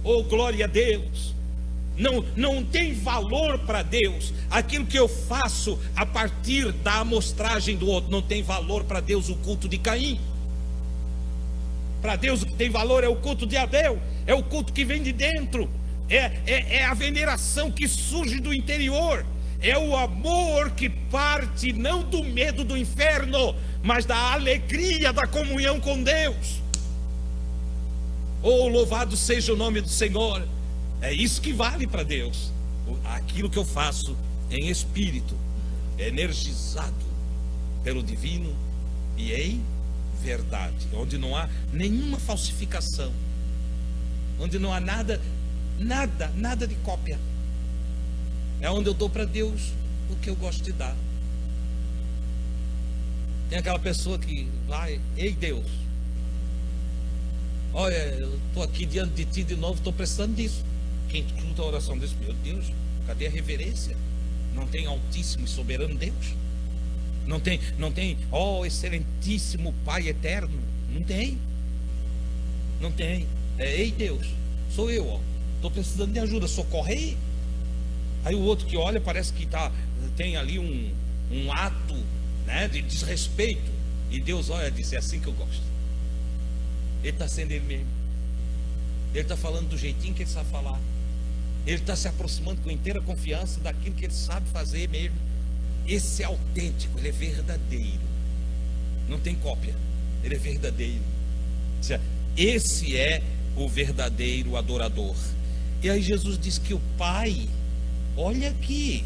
Oh, glória a Deus. Não tem valor para Deus aquilo que eu faço a partir da amostragem do outro. Não tem valor para Deus o culto de Caim. Para Deus o que tem valor é o culto de Abel, é o culto que vem de dentro, é a veneração que surge do interior, é o amor que parte não do medo do inferno, mas da alegria da comunhão com Deus. Oh, louvado seja o nome do Senhor. É isso que vale para Deus, aquilo que eu faço em espírito, energizado pelo divino e em verdade, onde não há nenhuma falsificação, onde não há nada de cópia. É onde eu dou para Deus o que eu gosto de dar. Tem aquela pessoa que vai, ei Deus, olha, eu estou aqui diante de ti de novo, estou precisando disso. Quem escuta a oração desse, meu Deus, cadê a reverência? Não tem altíssimo e soberano Deus? Não tem, ó excelentíssimo Pai eterno? Não tem. Ei Deus, sou eu, ó, estou precisando de ajuda, socorre aí. Aí o outro que olha parece que tem ali um ato, né, de desrespeito. E Deus olha e diz, é assim que eu gosto. Ele está sendo ele mesmo. Ele está falando do jeitinho que ele sabe falar. Ele está se aproximando com inteira confiança daquilo que ele sabe fazer mesmo. Esse é autêntico, ele é verdadeiro. Não tem cópia, ele é verdadeiro. Esse é o verdadeiro adorador. E aí Jesus diz que o Pai, olha aqui,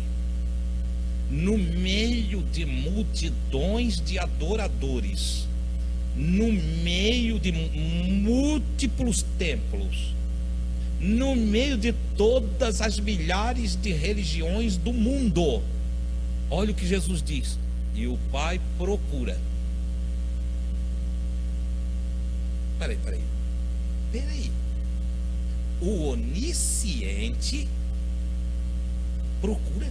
no meio de multidões de adoradores, no meio de múltiplos templos, no meio de todas as milhares de religiões do mundo, olha o que Jesus diz: e o Pai procura. Peraí. O onisciente procura.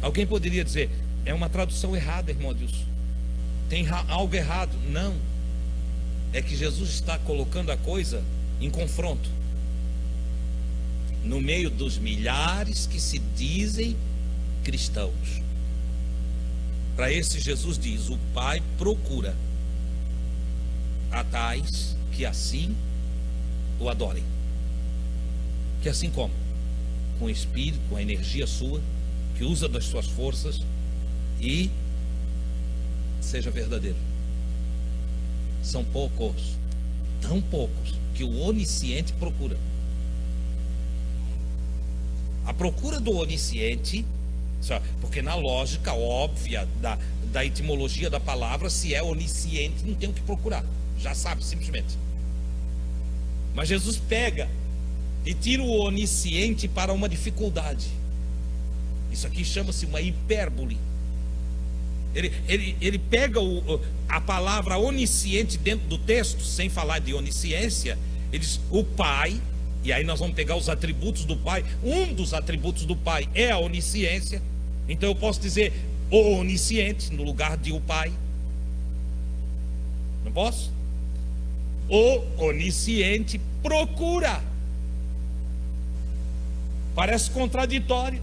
Alguém poderia dizer, é uma tradução errada, irmão Deus, tem algo errado. Não, é que Jesus está colocando a coisa em confronto. No meio dos milhares que se dizem cristãos, para esse Jesus diz, o Pai procura a tais que assim o adorem. Que assim como, com o espírito, com a energia sua, que usa das suas forças, e seja verdadeiro. São poucos, tão poucos, que o onisciente procura. A procura do onisciente, porque na lógica óbvia da etimologia da palavra, se é onisciente, não tem o que procurar, já sabe simplesmente. Mas Jesus pega e tira o onisciente para uma dificuldade. Isso aqui chama-se uma hipérbole. Ele pega a palavra onisciente dentro do texto, sem falar de onisciência. Ele diz o Pai, e aí nós vamos pegar os atributos do Pai. Um dos atributos do Pai é a onisciência. Então eu posso dizer o onisciente no lugar de o Pai. Não posso? O onisciente procura. Parece contraditório,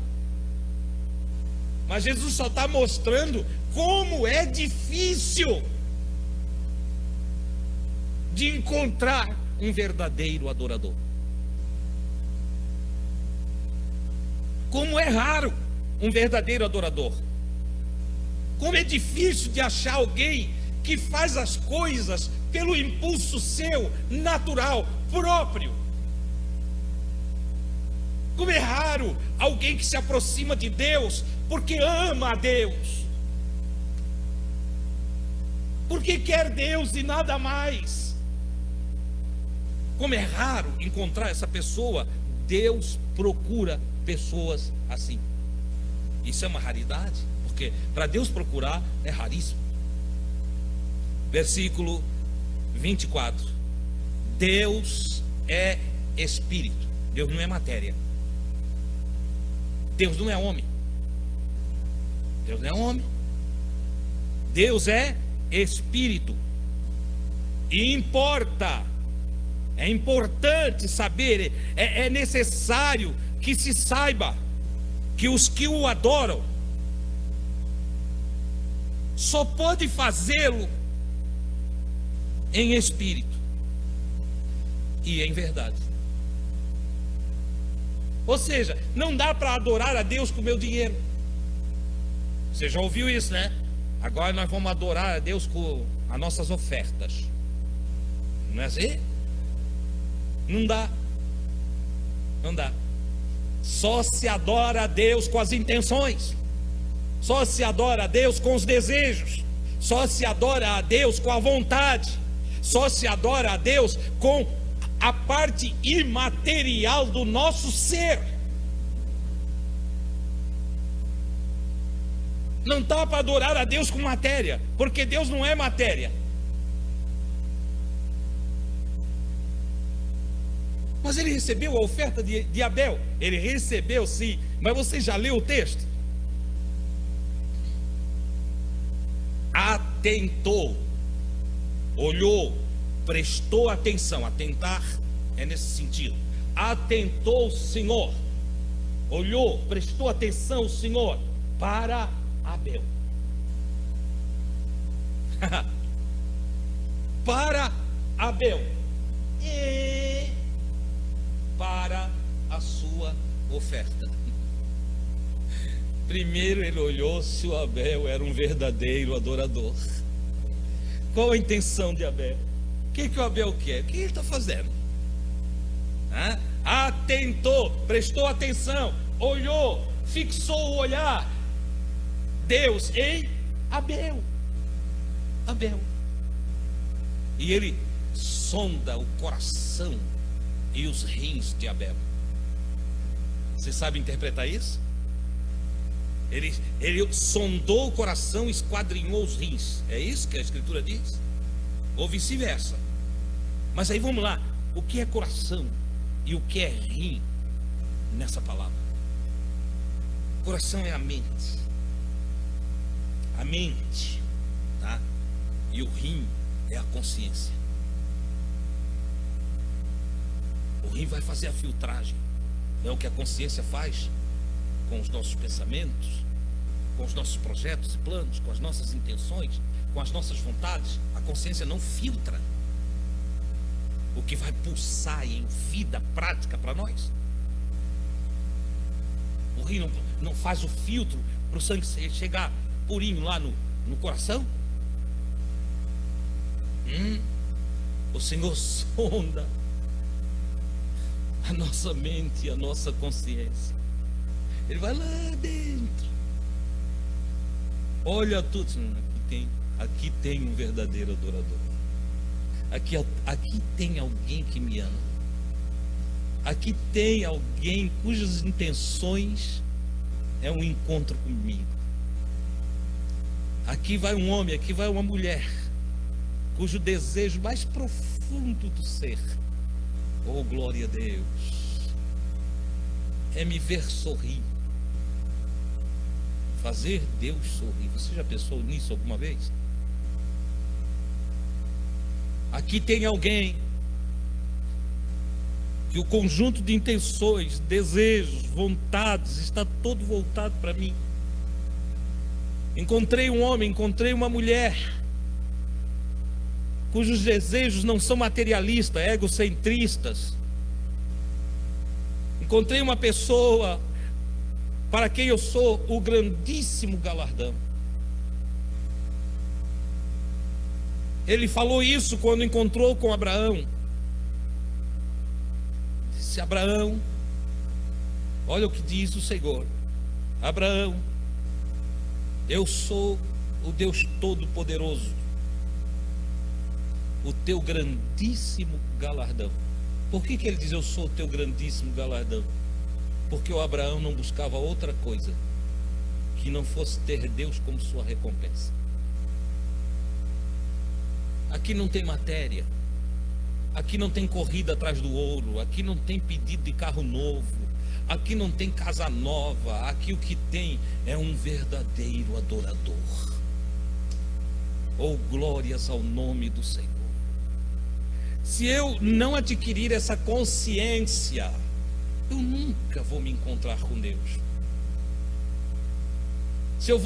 mas Jesus só está mostrando como é difícil de encontrar um verdadeiro adorador. Como é raro um verdadeiro adorador. Como é difícil de achar alguém que faz as coisas pelo impulso seu, natural, próprio. Como é raro alguém que se aproxima de Deus porque ama a Deus, porque quer Deus e nada mais. Como é raro encontrar essa pessoa. Deus procura pessoas assim. Isso é uma raridade, porque para Deus procurar é raríssimo. Versículo 24. Deus é espírito. Deus não é matéria. Deus não é homem. Deus não é homem. Deus é espírito. E importa, é importante saber, é necessário que se saiba que os que o adoram só pode fazê-lo em espírito e em verdade. Ou seja, não dá para adorar a Deus com o meu dinheiro. Você já ouviu isso, né? Agora nós vamos adorar a Deus com as nossas ofertas. Não é assim? Não dá. Não dá. Só se adora a Deus com as intenções. Só se adora a Deus com os desejos. Só se adora a Deus com a vontade. Só se adora a Deus com a parte imaterial do nosso ser. Não dá para adorar a Deus com matéria, porque Deus não é matéria. Mas ele recebeu a oferta de Abel. Ele recebeu, sim. Mas você já leu o texto? Atentou, olhou, prestou atenção. Atentar é nesse sentido. Atentou o Senhor, olhou, prestou atenção o Senhor para Abel. Para Abel e para a sua oferta. Primeiro ele olhou se o Abel era um verdadeiro adorador. Qual a intenção de Abel? O que o Abel quer? O que ele está fazendo? Atentou, prestou atenção, olhou, fixou o olhar. Deus em Abel. Abel. E ele sonda o coração e os rins de Abel. Você sabe interpretar isso? Ele sondou o coração e esquadrinhou os rins. É isso que a Escritura diz? Ou vice-versa. Mas aí vamos lá. O que é coração e o que é rim nessa palavra? Coração é a mente. A mente, tá? E o rim é a consciência. O rim vai fazer a filtragem. É o que a consciência faz com os nossos pensamentos, com os nossos projetos e planos, com as nossas intenções, com as nossas vontades. A consciência não filtra. o que vai pulsar em vida prática para nós. O rio não faz o filtro para o sangue chegar purinho lá no coração. O Senhor sonda a nossa mente e a nossa consciência. Ele vai lá dentro, olha tudo. Aqui tem um verdadeiro adorador. Aqui tem alguém que me ama. Aqui tem alguém cujas intenções é um encontro comigo. Aqui vai um homem, aqui vai uma mulher, cujo desejo mais profundo do ser, oh glória a Deus, é me ver sorrir, fazer Deus sorrir. Você já pensou nisso alguma vez? Aqui tem alguém que o conjunto de intenções, desejos, vontades está todo voltado para mim. Encontrei um homem, encontrei uma mulher cujos desejos não são materialistas, egocentristas. Encontrei uma pessoa para quem eu sou o grandíssimo galardão. Ele falou isso quando encontrou com Abraão. Disse: Abraão, olha o que diz o Senhor. Abraão, eu sou o Deus Todo-Poderoso, o teu grandíssimo galardão. Por que ele diz eu sou o teu grandíssimo galardão? Porque o Abraão não buscava outra coisa que não fosse ter Deus como sua recompensa. Aqui não tem matéria, aqui não tem corrida atrás do ouro, aqui não tem pedido de carro novo, aqui não tem casa nova. Aqui o que tem é um verdadeiro adorador. Oh, glórias ao nome do Senhor. Se eu não adquirir essa consciência, eu nunca vou me encontrar com Deus. Se eu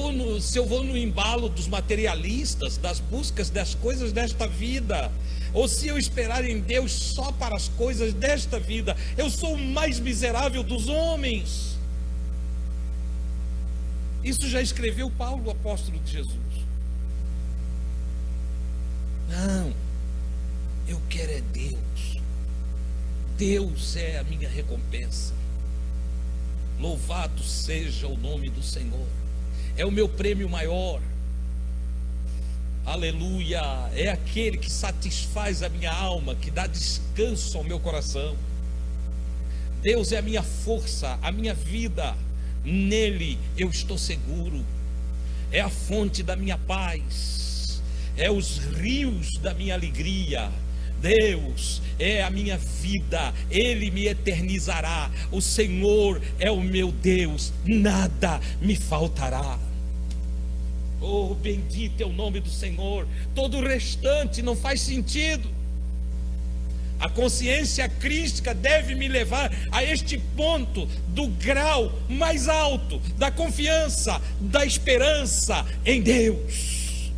vou no embalo dos materialistas, das buscas das coisas desta vida, ou se eu esperar em Deus só para as coisas desta vida, eu sou o mais miserável dos homens. Isso já escreveu Paulo, o apóstolo de Jesus. Não, eu quero é Deus. Deus é a minha recompensa. Louvado seja o nome do Senhor. É o meu prêmio maior. Aleluia. É aquele que satisfaz a minha alma, que dá descanso ao meu coração. Deus é a minha força, a minha vida. Nele eu estou seguro. É a fonte da minha paz. É os rios da minha alegria. Deus é a minha vida, Ele me eternizará. O Senhor é o meu Deus, nada me faltará. Oh, bendito é o nome do Senhor. Todo o restante não faz sentido. A consciência crística deve me levar a este ponto do grau mais alto da confiança, da esperança em Deus.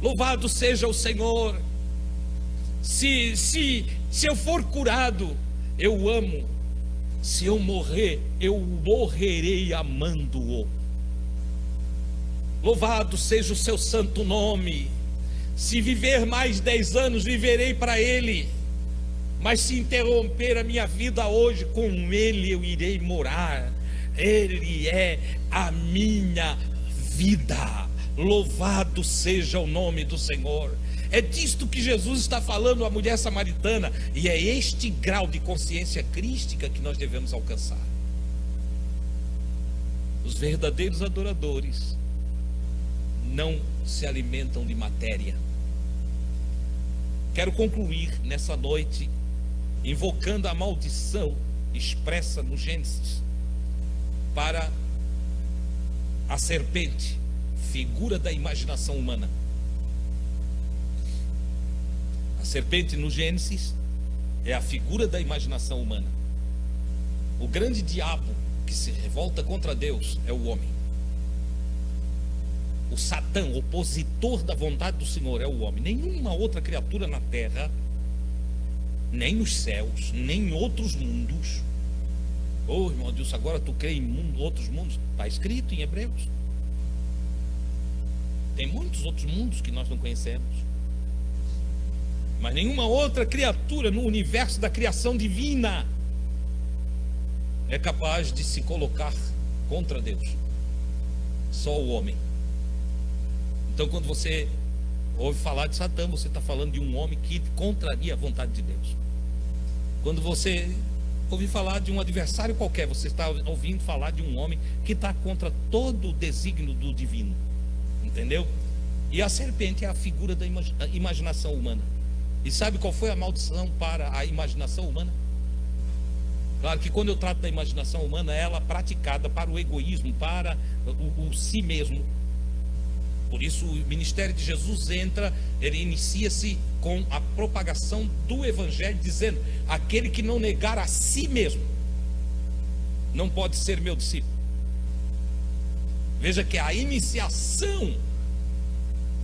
Louvado seja o Senhor. Se eu for curado, eu amo. Se eu morrer, eu morrerei amando-o. Louvado seja o seu santo nome. Se viver mais 10 anos, viverei para Ele. Mas se interromper a minha vida hoje, com Ele eu irei morar. Ele é a minha vida. Louvado seja o nome do Senhor. É disto que Jesus está falando à mulher samaritana. E é este grau de consciência crística que nós devemos alcançar. Os verdadeiros adoradores não se alimentam de matéria. Quero concluir nessa noite invocando a maldição expressa no Gênesis para a serpente, figura da imaginação humana. A serpente no Gênesis é a figura da imaginação humana. O grande diabo que se revolta contra Deus é o homem. O Satã, opositor da vontade do Senhor, é o homem. Nenhuma outra criatura na terra nem nos céus, nem em outros mundos. Oh, irmão Deus, agora tu crê em outros mundos? Está escrito em Hebreus. Tem muitos outros mundos que nós não conhecemos, mas nenhuma outra criatura no universo da criação divina é capaz de se colocar contra Deus. Só o homem. Então, quando você ouve falar de Satã, você está falando de um homem que contraria a vontade de Deus. Quando você ouve falar de um adversário qualquer, você está ouvindo falar de um homem que está contra todo o desígnio do divino. Entendeu? E a serpente é a figura da imaginação humana. E sabe qual foi a maldição para a imaginação humana? Claro que quando eu trato da imaginação humana, ela é praticada para o egoísmo, para o si mesmo. Por isso o ministério de Jesus entra, ele inicia-se com a propagação do evangelho, dizendo: aquele que não negar a si mesmo não pode ser meu discípulo. Veja que a iniciação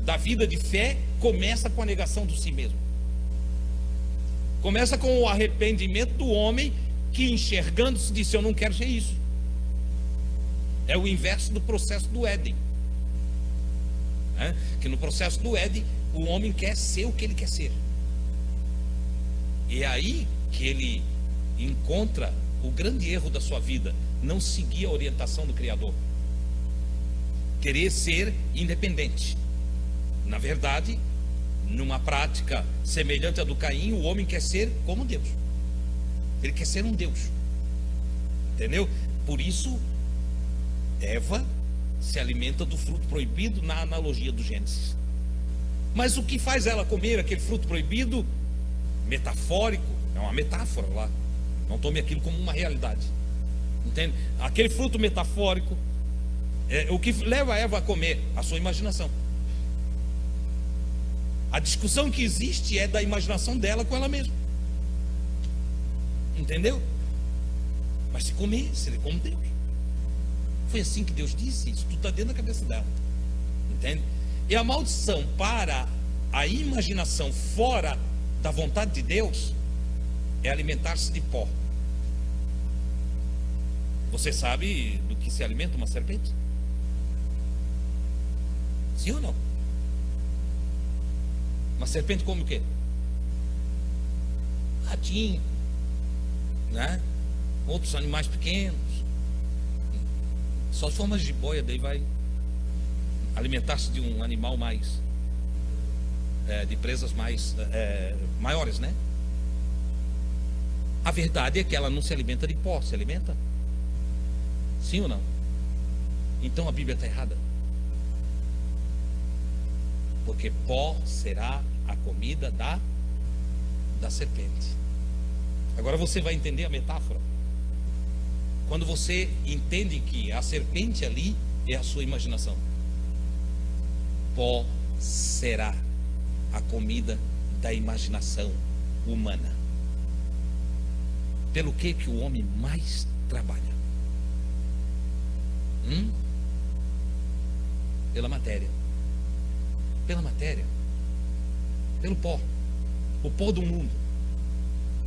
da vida de fé começa com a negação do si mesmo. Começa com o arrependimento do homem que, enxergando-se, disse: eu não quero ser isso. É o inverso do processo do Éden. Que no processo do Éden, o homem quer ser o que ele quer ser. E é aí que ele encontra o grande erro da sua vida: não seguir a orientação do Criador, querer ser independente. Na verdade, numa prática semelhante à do Caim, o homem quer ser como Deus. Ele quer ser um Deus. Entendeu? Por isso, Eva se alimenta do fruto proibido na analogia do Gênesis. Mas o que faz ela comer aquele fruto proibido? Metafórico, é uma metáfora lá. Não tome aquilo como uma realidade. Entende? Aquele fruto metafórico, o que leva a Eva a comer? A sua imaginação. A discussão que existe é da imaginação dela com ela mesma. Entendeu? Mas se comer, seria como Deus. Foi assim que Deus disse. Isso tudo está dentro da cabeça dela. Entende? E a maldição para a imaginação fora da vontade de Deus é alimentar-se de pó. Você sabe do que se alimenta uma serpente? Sim ou não? Uma serpente come o quê? Ratinho, né? Outros animais pequenos. Só se for uma jiboia, daí vai alimentar-se de um animal mais de presas mais maiores, né? A verdade é que ela não se alimenta de pó. Se alimenta? Sim ou não? Então a Bíblia está errada, porque pó será a comida da serpente. Agora você vai entender a metáfora. Quando você entende que a serpente ali é a sua imaginação, pó será a comida da imaginação humana. Pelo que o homem mais trabalha? Pela matéria. Pela matéria. Pelo pó. O pó do mundo.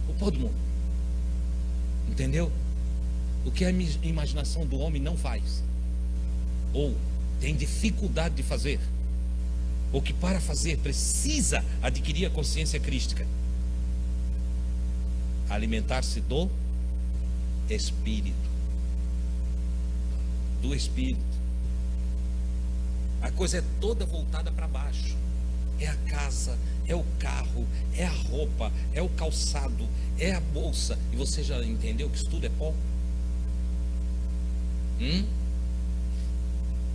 O pó do mundo. Entendeu? O que a imaginação do homem não faz, ou tem dificuldade de fazer, ou que para fazer precisa adquirir a consciência crística: alimentar-se do Espírito. Do Espírito. A coisa é toda voltada para baixo. É a casa, é o carro, é a roupa, é o calçado, é a bolsa. E você já entendeu que isso tudo é pó?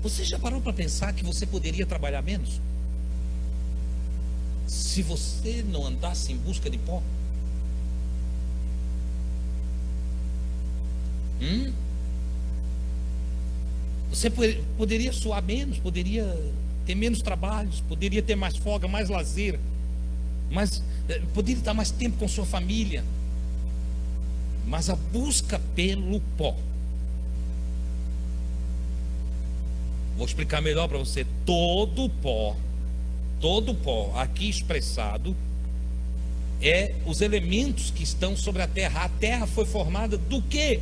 Você já parou para pensar que você poderia trabalhar menos se você não andasse em busca de pó? Você poderia suar menos, poderia ter menos trabalhos, poderia ter mais folga, mais lazer, poderia estar mais tempo com sua família. Mas a busca pelo pó, vou explicar melhor para você. Todo pó aqui expressado é os elementos que estão sobre a terra. A terra foi formada do quê?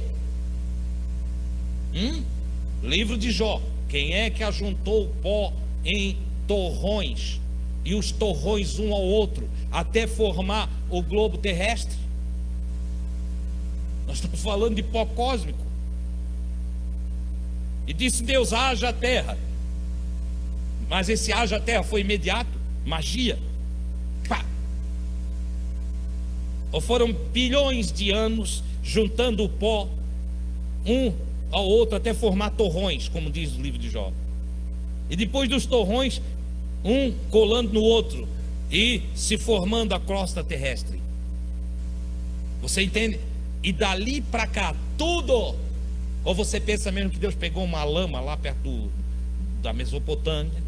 Livro de Jó. Quem é que ajuntou o pó em torrões, e os torrões um ao outro, até formar o globo terrestre? Nós estamos falando de pó cósmico. E disse Deus: haja a terra. Mas esse haja a terra foi imediato? Magia? Pá! Ou foram bilhões de anos juntando o pó um ao outro até formar torrões, como diz o livro de Jó? E depois dos torrões, um colando no outro e se formando a crosta terrestre. Você entende? E dali para cá, tudo. Ou você pensa mesmo que Deus pegou uma lama lá perto da Mesopotâmia,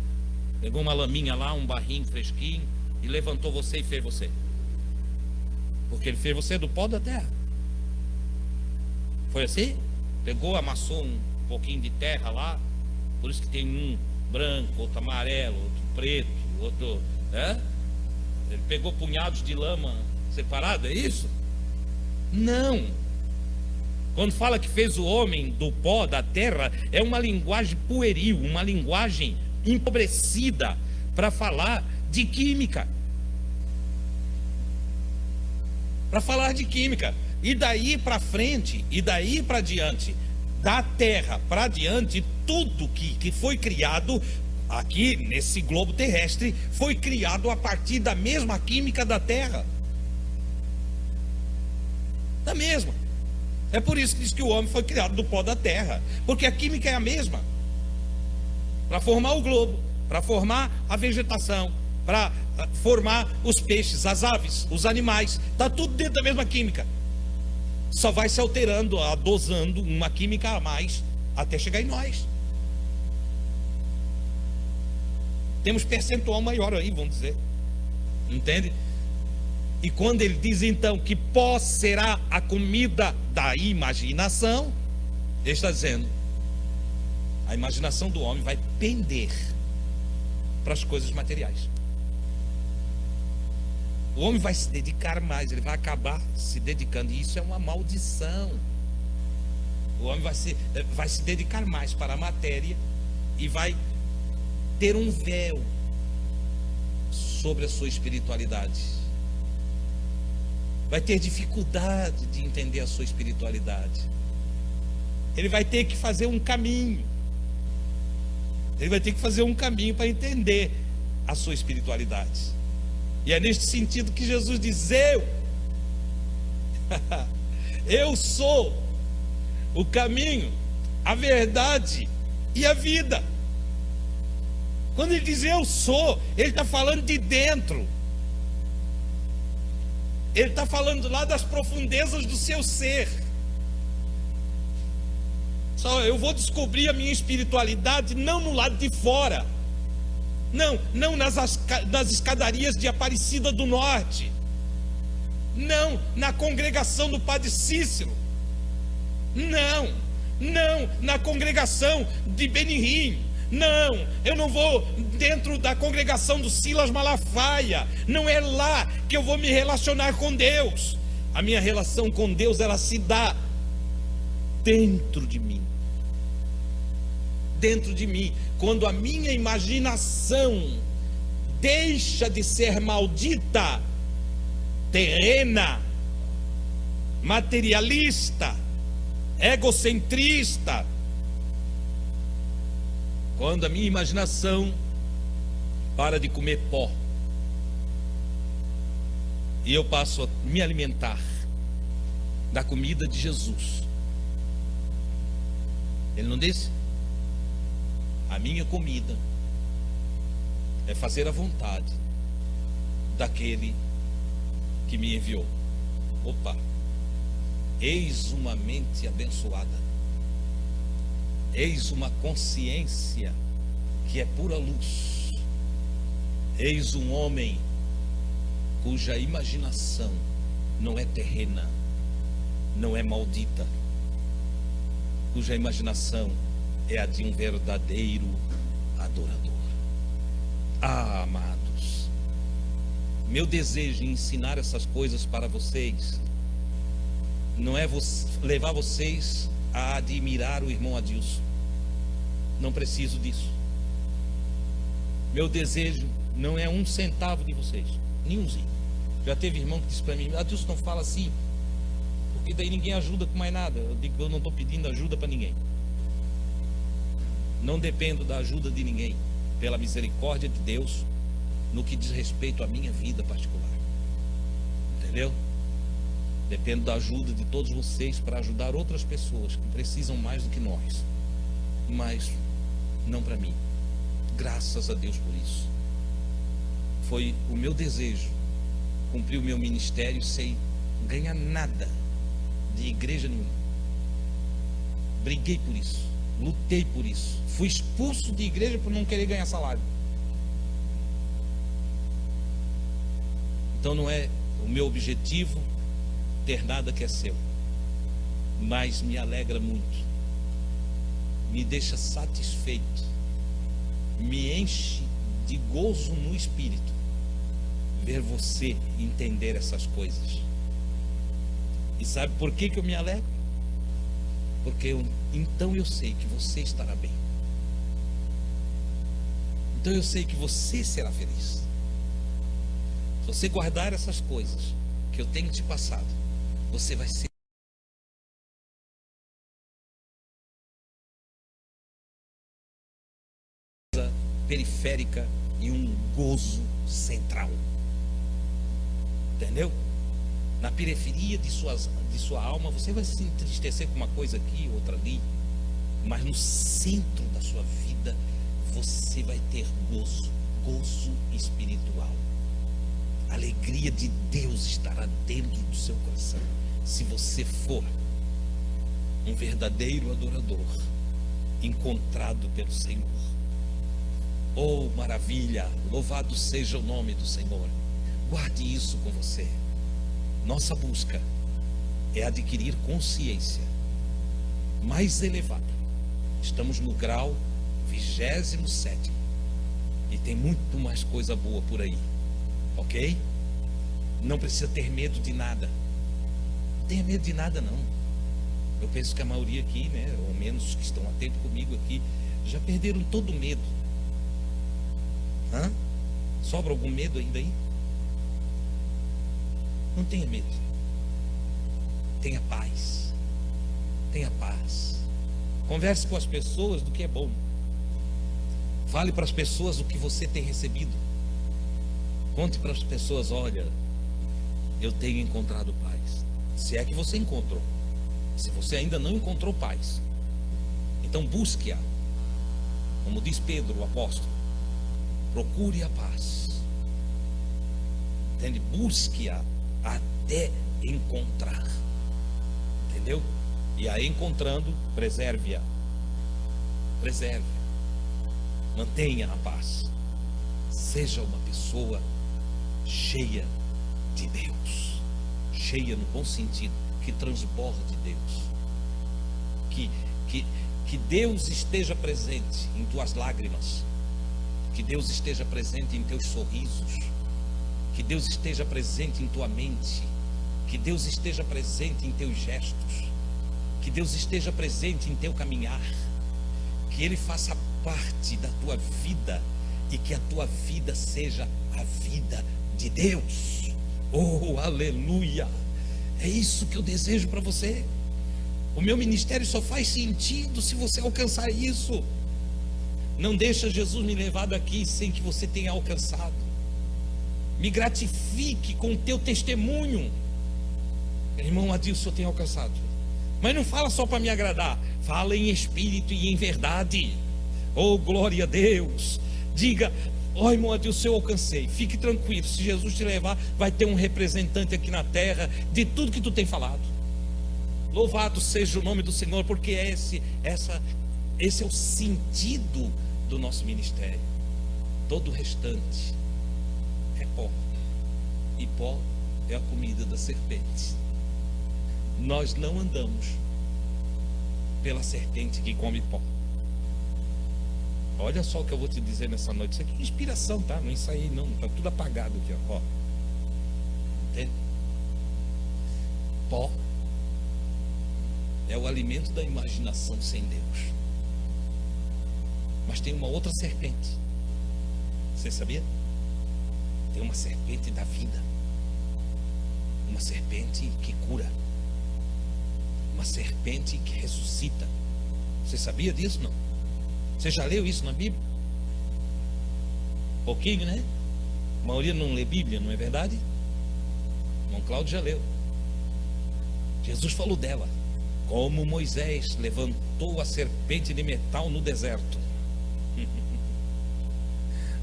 pegou uma laminha lá, um barrinho fresquinho, e levantou você e fez você? Porque Ele fez você do pó da terra. Foi assim? Pegou, amassou um pouquinho de terra lá. Por isso que tem um branco, outro amarelo, outro preto, outro... Ele pegou punhados de lama separada, é isso? Não. Quando fala que fez o homem do pó da terra, é uma linguagem pueril, uma linguagem empobrecida para falar de química. Para falar de química. E daí para frente, e daí para diante, da terra para diante, tudo que foi criado aqui nesse globo terrestre foi criado a partir da mesma química da terra. Da mesma. É por isso que diz que o homem foi criado do pó da terra, porque a química é a mesma. Para formar o globo, para formar a vegetação, para formar os peixes, as aves, os animais, está tudo dentro da mesma química. Só vai se alterando, dosando uma química a mais até chegar em nós. Temos percentual maior aí, vamos dizer. Entende? E quando ele diz então que pó será a comida da imaginação, ele está dizendo: a imaginação do homem vai pender para as coisas materiais. O homem vai se dedicar mais, ele vai acabar se dedicando, e isso é uma maldição. O homem vai se dedicar mais para a matéria e vai ter um véu sobre a sua espiritualidade. Vai ter dificuldade de entender a sua espiritualidade. Ele vai ter que fazer um caminho. Ele vai ter que fazer um caminho para entender a sua espiritualidade. E é neste sentido que Jesus diz: eu sou o caminho, a verdade e a vida. Quando ele diz eu sou, ele está falando de dentro. Ele está falando lá das profundezas do seu ser. Só eu vou descobrir a minha espiritualidade não no lado de fora. Não nas escadarias de Aparecida do Norte. Não na congregação do Padre Cícero. Não na congregação de Benihim. Não, eu não vou dentro da congregação do Silas Malafaia. Não é lá que eu vou me relacionar com Deus. A minha relação com Deus, ela se dá dentro de mim. Dentro de mim. Quando a minha imaginação deixa de ser maldita, terrena, materialista, egocentrista, quando a minha imaginação para de comer pó e eu passo a me alimentar da comida de Jesus. Ele não disse? A minha comida é fazer a vontade daquele que me enviou. Opa! Eis uma mente abençoada. Eis uma consciência que é pura luz. Eis um homem cuja imaginação não é terrena, não é maldita, cuja imaginação é a de um verdadeiro adorador. Ah, amados, Meu desejo em ensinar essas coisas para vocês não é levar vocês a admirar o irmão Adilson. Não preciso disso. Meu desejo não é 1 centavo de vocês, nenhumzinho. Já teve irmão que disse para mim: Adilson, não fala assim, porque daí ninguém ajuda com mais nada. Eu digo que eu não estou pedindo ajuda para ninguém. Não dependo da ajuda de ninguém, pela misericórdia de Deus, no que diz respeito à minha vida particular. Entendeu? Dependo da ajuda de todos vocês para ajudar outras pessoas que precisam mais do que nós, mas não para mim. Graças a Deus por isso. Foi o meu desejo cumprir o meu ministério sem ganhar nada de igreja nenhuma. Briguei por isso, lutei por isso, fui expulso de igreja por não querer ganhar salário. Então não é o meu objetivo ter nada que é seu, mas me alegra muito, me deixa satisfeito, me enche de gozo no espírito ver você entender essas coisas. E sabe por que eu me alegro? Porque então eu sei que você estará bem. Então eu sei que você será feliz. Se você guardar essas coisas que eu tenho te passado, você vai ser periférica e um gozo central. Entendeu? Na periferia de sua alma, você vai se entristecer com uma coisa aqui, outra ali, mas no centro da sua vida, você vai ter gozo espiritual. A alegria de Deus estará dentro do seu coração, se você for um verdadeiro adorador, encontrado pelo Senhor. Oh, maravilha! Louvado seja o nome do Senhor. Guarde isso com você. Nossa busca é adquirir consciência mais elevada. Estamos no grau 27º e tem muito mais coisa boa por aí, ok? Não precisa ter medo de nada. Não tenha medo de nada, não. Eu penso que a maioria aqui, né, ou menos os que estão há tempo comigo aqui, já perderam todo o medo. Sobra algum medo ainda aí? Não tenha medo. Tenha paz. Tenha paz. Converse com as pessoas do que é bom. Fale para as pessoas o que você tem recebido. Conte para as pessoas: olha, eu tenho encontrado paz. Se é que você encontrou. Se você ainda não encontrou paz, então busque-a. Como diz Pedro, o apóstolo, procure a paz. Entende? Busque-a até encontrar. Entendeu? E aí, encontrando, preserve-a. Preserve. Mantenha a paz. Seja uma pessoa cheia de Deus. Cheia no bom sentido, que transborde Deus. Que Deus esteja presente em tuas lágrimas. Que Deus esteja presente em teus sorrisos. Que Deus esteja presente em tua mente. Que Deus esteja presente em teus gestos. Que Deus esteja presente em teu caminhar. Que Ele faça parte da tua vida. E que a tua vida seja a vida de Deus. Oh, aleluia! É isso que eu desejo para você. O meu ministério só faz sentido se você alcançar isso. Não deixa Jesus me levar daqui sem que você tenha alcançado. Me gratifique com o teu testemunho. Irmão Adilson, eu tenho alcançado. Mas não fala só para me agradar. Fala em espírito e em verdade. Oh, glória a Deus. Diga: ó, irmão Adilson, eu alcancei. Fique tranquilo, se Jesus te levar, vai ter um representante aqui na terra de tudo que tu tem falado. Louvado seja o nome do Senhor, porque esse é o sentido do nosso ministério. Todo o restante é pó. E pó é a comida da serpente. Nós não andamos pela serpente que come pó. Olha só o que eu vou te dizer nessa noite. Isso aqui é inspiração, tá? Não ensaiei não, tá tudo apagado aqui, ó. Entende? Pó é o alimento da imaginação sem Deus. Mas tem uma outra serpente. Você sabia? Tem uma serpente da vida. Uma serpente que cura. Uma serpente que ressuscita. Você sabia disso, não? Você já leu isso na Bíblia? Pouquinho, né? A maioria não lê Bíblia, não é verdade? Irmão Cláudio já leu. Jesus falou dela. Como Moisés levantou a serpente de metal no deserto.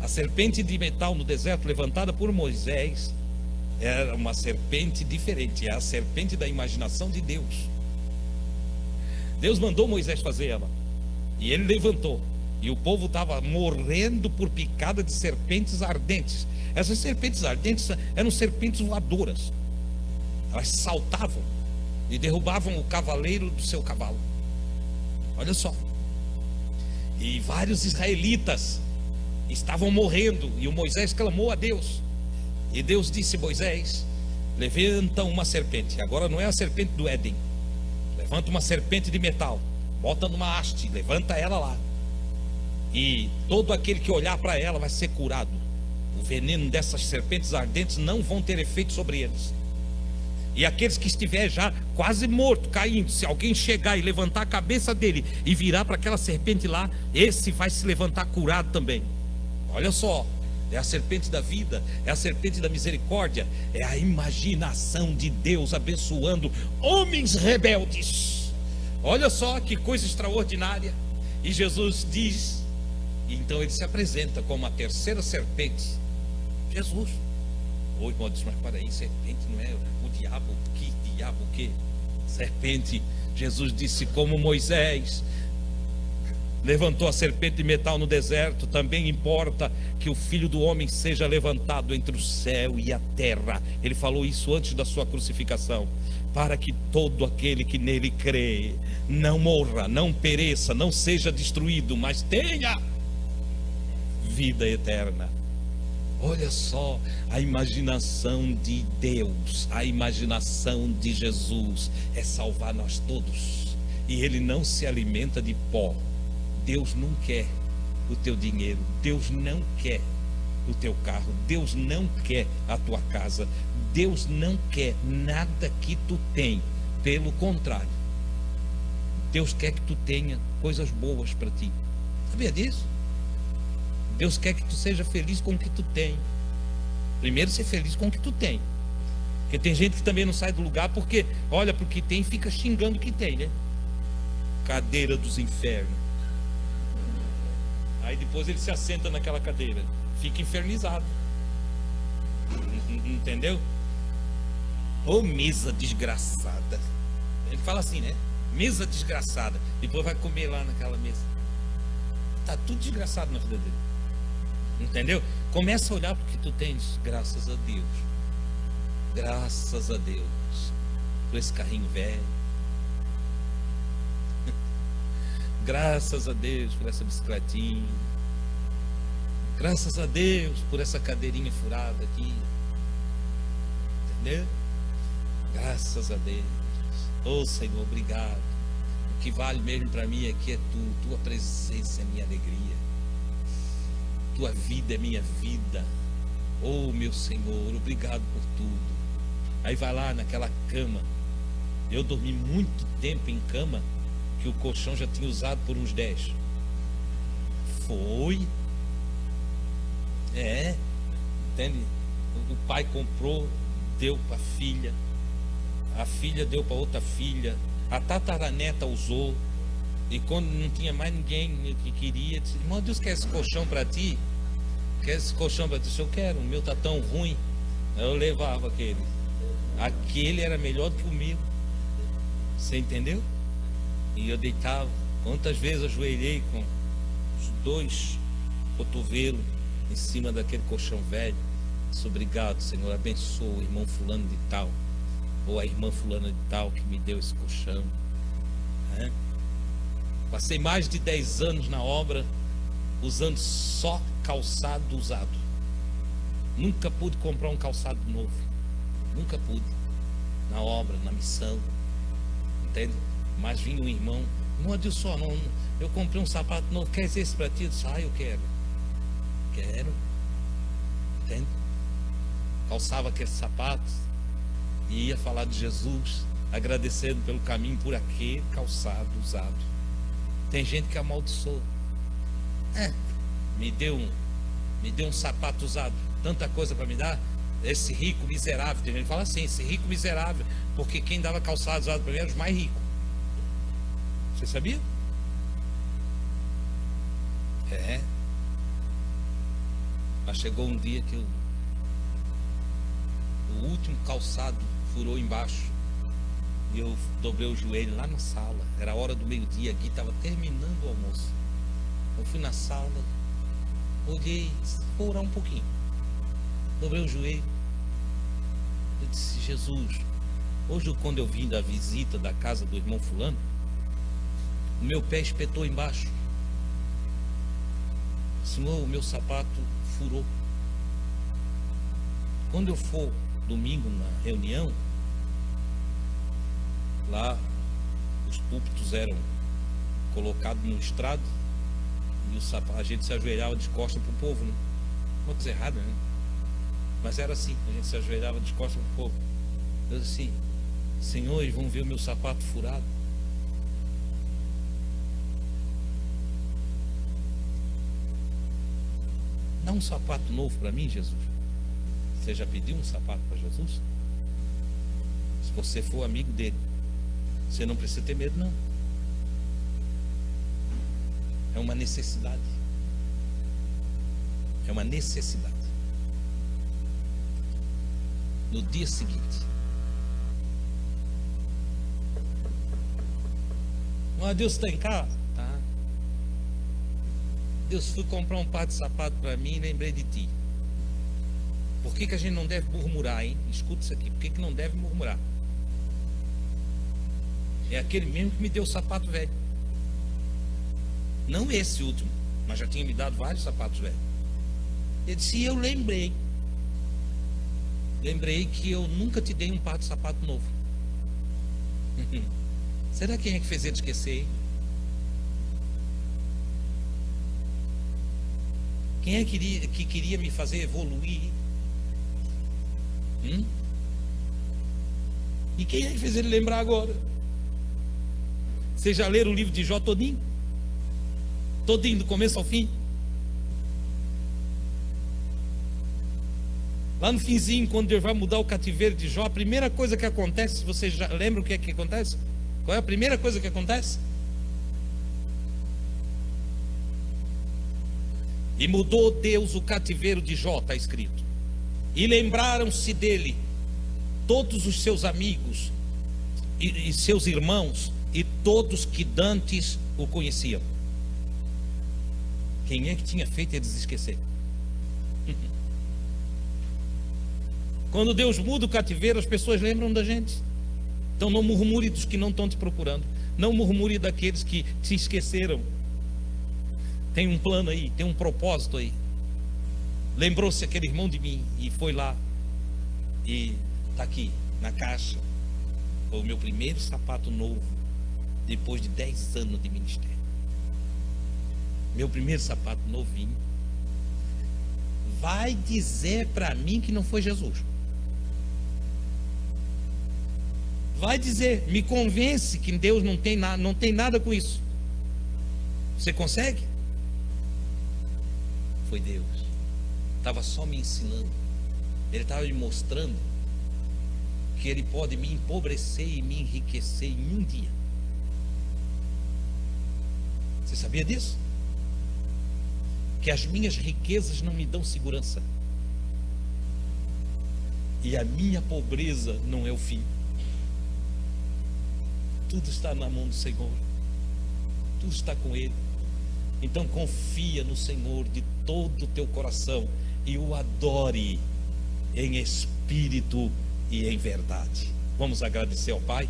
A serpente de metal no deserto levantada por Moisés era uma serpente diferente. É a serpente da imaginação de Deus. Deus mandou Moisés fazer ela. E ele levantou. E o povo estava morrendo por picada de serpentes ardentes. Essas serpentes ardentes eram serpentes voadoras. Elas saltavam e derrubavam o cavaleiro do seu cavalo. Olha só. E vários israelitas estavam morrendo. E o Moisés clamou a Deus. E Deus disse: Moisés, levanta uma serpente. Agora não é a serpente do Éden. Levanta uma serpente de metal. Bota numa haste, levanta ela lá. E todo aquele que olhar para ela vai ser curado. O veneno dessas serpentes ardentes não vão ter efeito sobre eles. E aqueles que estiver já quase morto, caindo, se alguém chegar e levantar a cabeça dele e virar para aquela serpente lá, esse vai se levantar curado também. Olha só, é a serpente da vida, é a serpente da misericórdia, é a imaginação de Deus abençoando homens rebeldes. Olha só que coisa extraordinária. E Jesus diz, e então ele se apresenta como a terceira serpente. Jesus. Oi, irmão, diz, mas para aí, serpente não é o diabo? Que diabo, o que? Serpente. Jesus disse: como Moisés levantou a serpente de metal no deserto, também importa que o Filho do Homem seja levantado entre o céu e a terra. Ele falou isso antes da sua crucificação, para que todo aquele que nele crê não morra, não pereça, não seja destruído, mas tenha vida eterna. Olha só a imaginação de Deus, a imaginação de Jesus é salvar nós todos. E Ele não se alimenta de pó. Deus não quer o teu dinheiro, Deus não quer o teu carro, Deus não quer a tua casa, Deus não quer nada que tu tem. Pelo contrário, Deus quer que tu tenha coisas boas para ti. Sabia disso? Deus quer que tu seja feliz com o que tu tem. Primeiro, ser feliz com o que tu tem. Porque tem gente que também não sai do lugar porque olha para o que tem e fica xingando o que tem, né? Cadeira dos infernos. Aí depois ele se assenta naquela cadeira, fica infernizado. Entendeu? Ô mesa desgraçada. Ele fala assim, né? Mesa desgraçada. Depois vai comer lá naquela mesa. Tá tudo desgraçado na vida dele. Entendeu? Começa a olhar para o que tu tens. Graças a Deus. Graças a Deus por esse carrinho velho. Graças a Deus por essa bicicletinha. Graças a Deus por essa cadeirinha furada aqui. Entendeu? Graças a Deus. Oh Senhor, obrigado. O que vale mesmo para mim aqui é tu. Tua presença é minha alegria. Tua vida é minha vida. Oh meu Senhor, obrigado por tudo. Aí vai lá naquela cama. Eu dormi muito tempo em cama, que o colchão já tinha usado por uns 10. Foi. É. Entende? O pai comprou, deu para a filha. A filha deu para outra filha. A tataraneta usou. E quando não tinha mais ninguém que queria, disse: irmão, Deus quer esse colchão para ti? Quer esse colchão para ti? Eu quero, o meu está tão ruim. Eu levava aquele. Aquele era melhor do que o meu. Você entendeu? E eu deitava. Quantas vezes eu ajoelhei com os 2 cotovelos em cima daquele colchão velho. Disse: obrigado, Senhor, abençoa o irmão fulano de tal, ou a irmã fulana de tal que me deu esse colchão. Passei mais de 10 anos na obra usando só calçado usado. Nunca pude comprar um calçado novo. Nunca pude. Na obra, na missão. Entende? Mas vinha um irmão. Não, Adilson, não, eu comprei um sapato novo. Quer esse para ti? Eu disse, eu quero. Quero. Entende? Calçava aqueles sapatos e ia falar de Jesus, agradecendo pelo caminho por aquele calçado usado. Tem gente que amaldiçoa. Me deu um sapato usado, tanta coisa para me dar. Esse rico miserável, tem gente que fala assim, esse rico miserável, porque quem dava calçado usado para mim era os mais ricos. Você sabia? Mas chegou um dia que o último calçado furou embaixo. E eu dobrei o joelho lá na sala. Era a hora do meio-dia, aqui estava terminando o almoço. Eu fui na sala, olhei, vou orar um pouquinho. Dobrei o joelho. Eu disse, Jesus, hoje quando eu vim da visita da casa do irmão fulano, o meu pé espetou embaixo. Senhor, o meu sapato furou. Quando eu for domingo na reunião, lá os púlpitos eram colocados no estrado e a gente se ajoelhava de costas para o povo, né? Uma coisa errada, né? Mas era assim, a gente se ajoelhava de costas para o povo. Eu disse assim, Senhor, eles vão ver o meu sapato furado. Dá um sapato novo para mim, Jesus. Você já pediu um sapato para Jesus? Se você for amigo dele, você não precisa ter medo, não. É uma necessidade. É uma necessidade. No dia seguinte, Deus está em casa? Tá. Deus, fui comprar um par de sapato para mim e lembrei de ti. Por que a gente não deve murmurar, hein? Escuta isso aqui. Por que não deve murmurar? É aquele mesmo que me deu o sapato velho. Não esse último, mas já tinha me dado vários sapatos velhos. Ele disse, eu lembrei. Lembrei que eu nunca te dei um par de sapato novo. Será quem é que fez ele esquecer, hein? Quem é que queria me fazer evoluir? E quem é que fez ele lembrar agora? Vocês já leram o livro de Jó todinho? Todinho, do começo ao fim? Lá no finzinho, quando Deus vai mudar o cativeiro de Jó, a primeira coisa que acontece, vocês já lembram o que é que acontece? Qual é a primeira coisa que acontece? E mudou Deus o cativeiro de Jó, está escrito. E lembraram-se dele todos os seus amigos e seus irmãos e todos que dantes o conheciam. Quem é que tinha feito eles esquecer? Quando Deus muda o cativeiro, as pessoas lembram da gente. Então não murmure dos que não estão te procurando. Não murmure daqueles que te esqueceram. Tem um plano aí, tem um propósito aí. Lembrou-se aquele irmão de mim e foi lá. E está aqui, na caixa. Foi o meu primeiro sapato novo, depois de 10 anos de ministério. Meu primeiro sapato novinho. Vai dizer para mim que não foi Jesus. Vai dizer, me convence que Deus não tem nada com isso. Você consegue? Foi Deus. Estava só me ensinando. Ele estava me mostrando que Ele pode me empobrecer e me enriquecer em um dia. Você sabia disso? Que as minhas riquezas não me dão segurança. E a minha pobreza não é o fim. Tudo está na mão do Senhor. Tudo está com Ele. Então confia no Senhor de todo o teu coração e o adore em espírito e em verdade. Vamos agradecer ao Pai.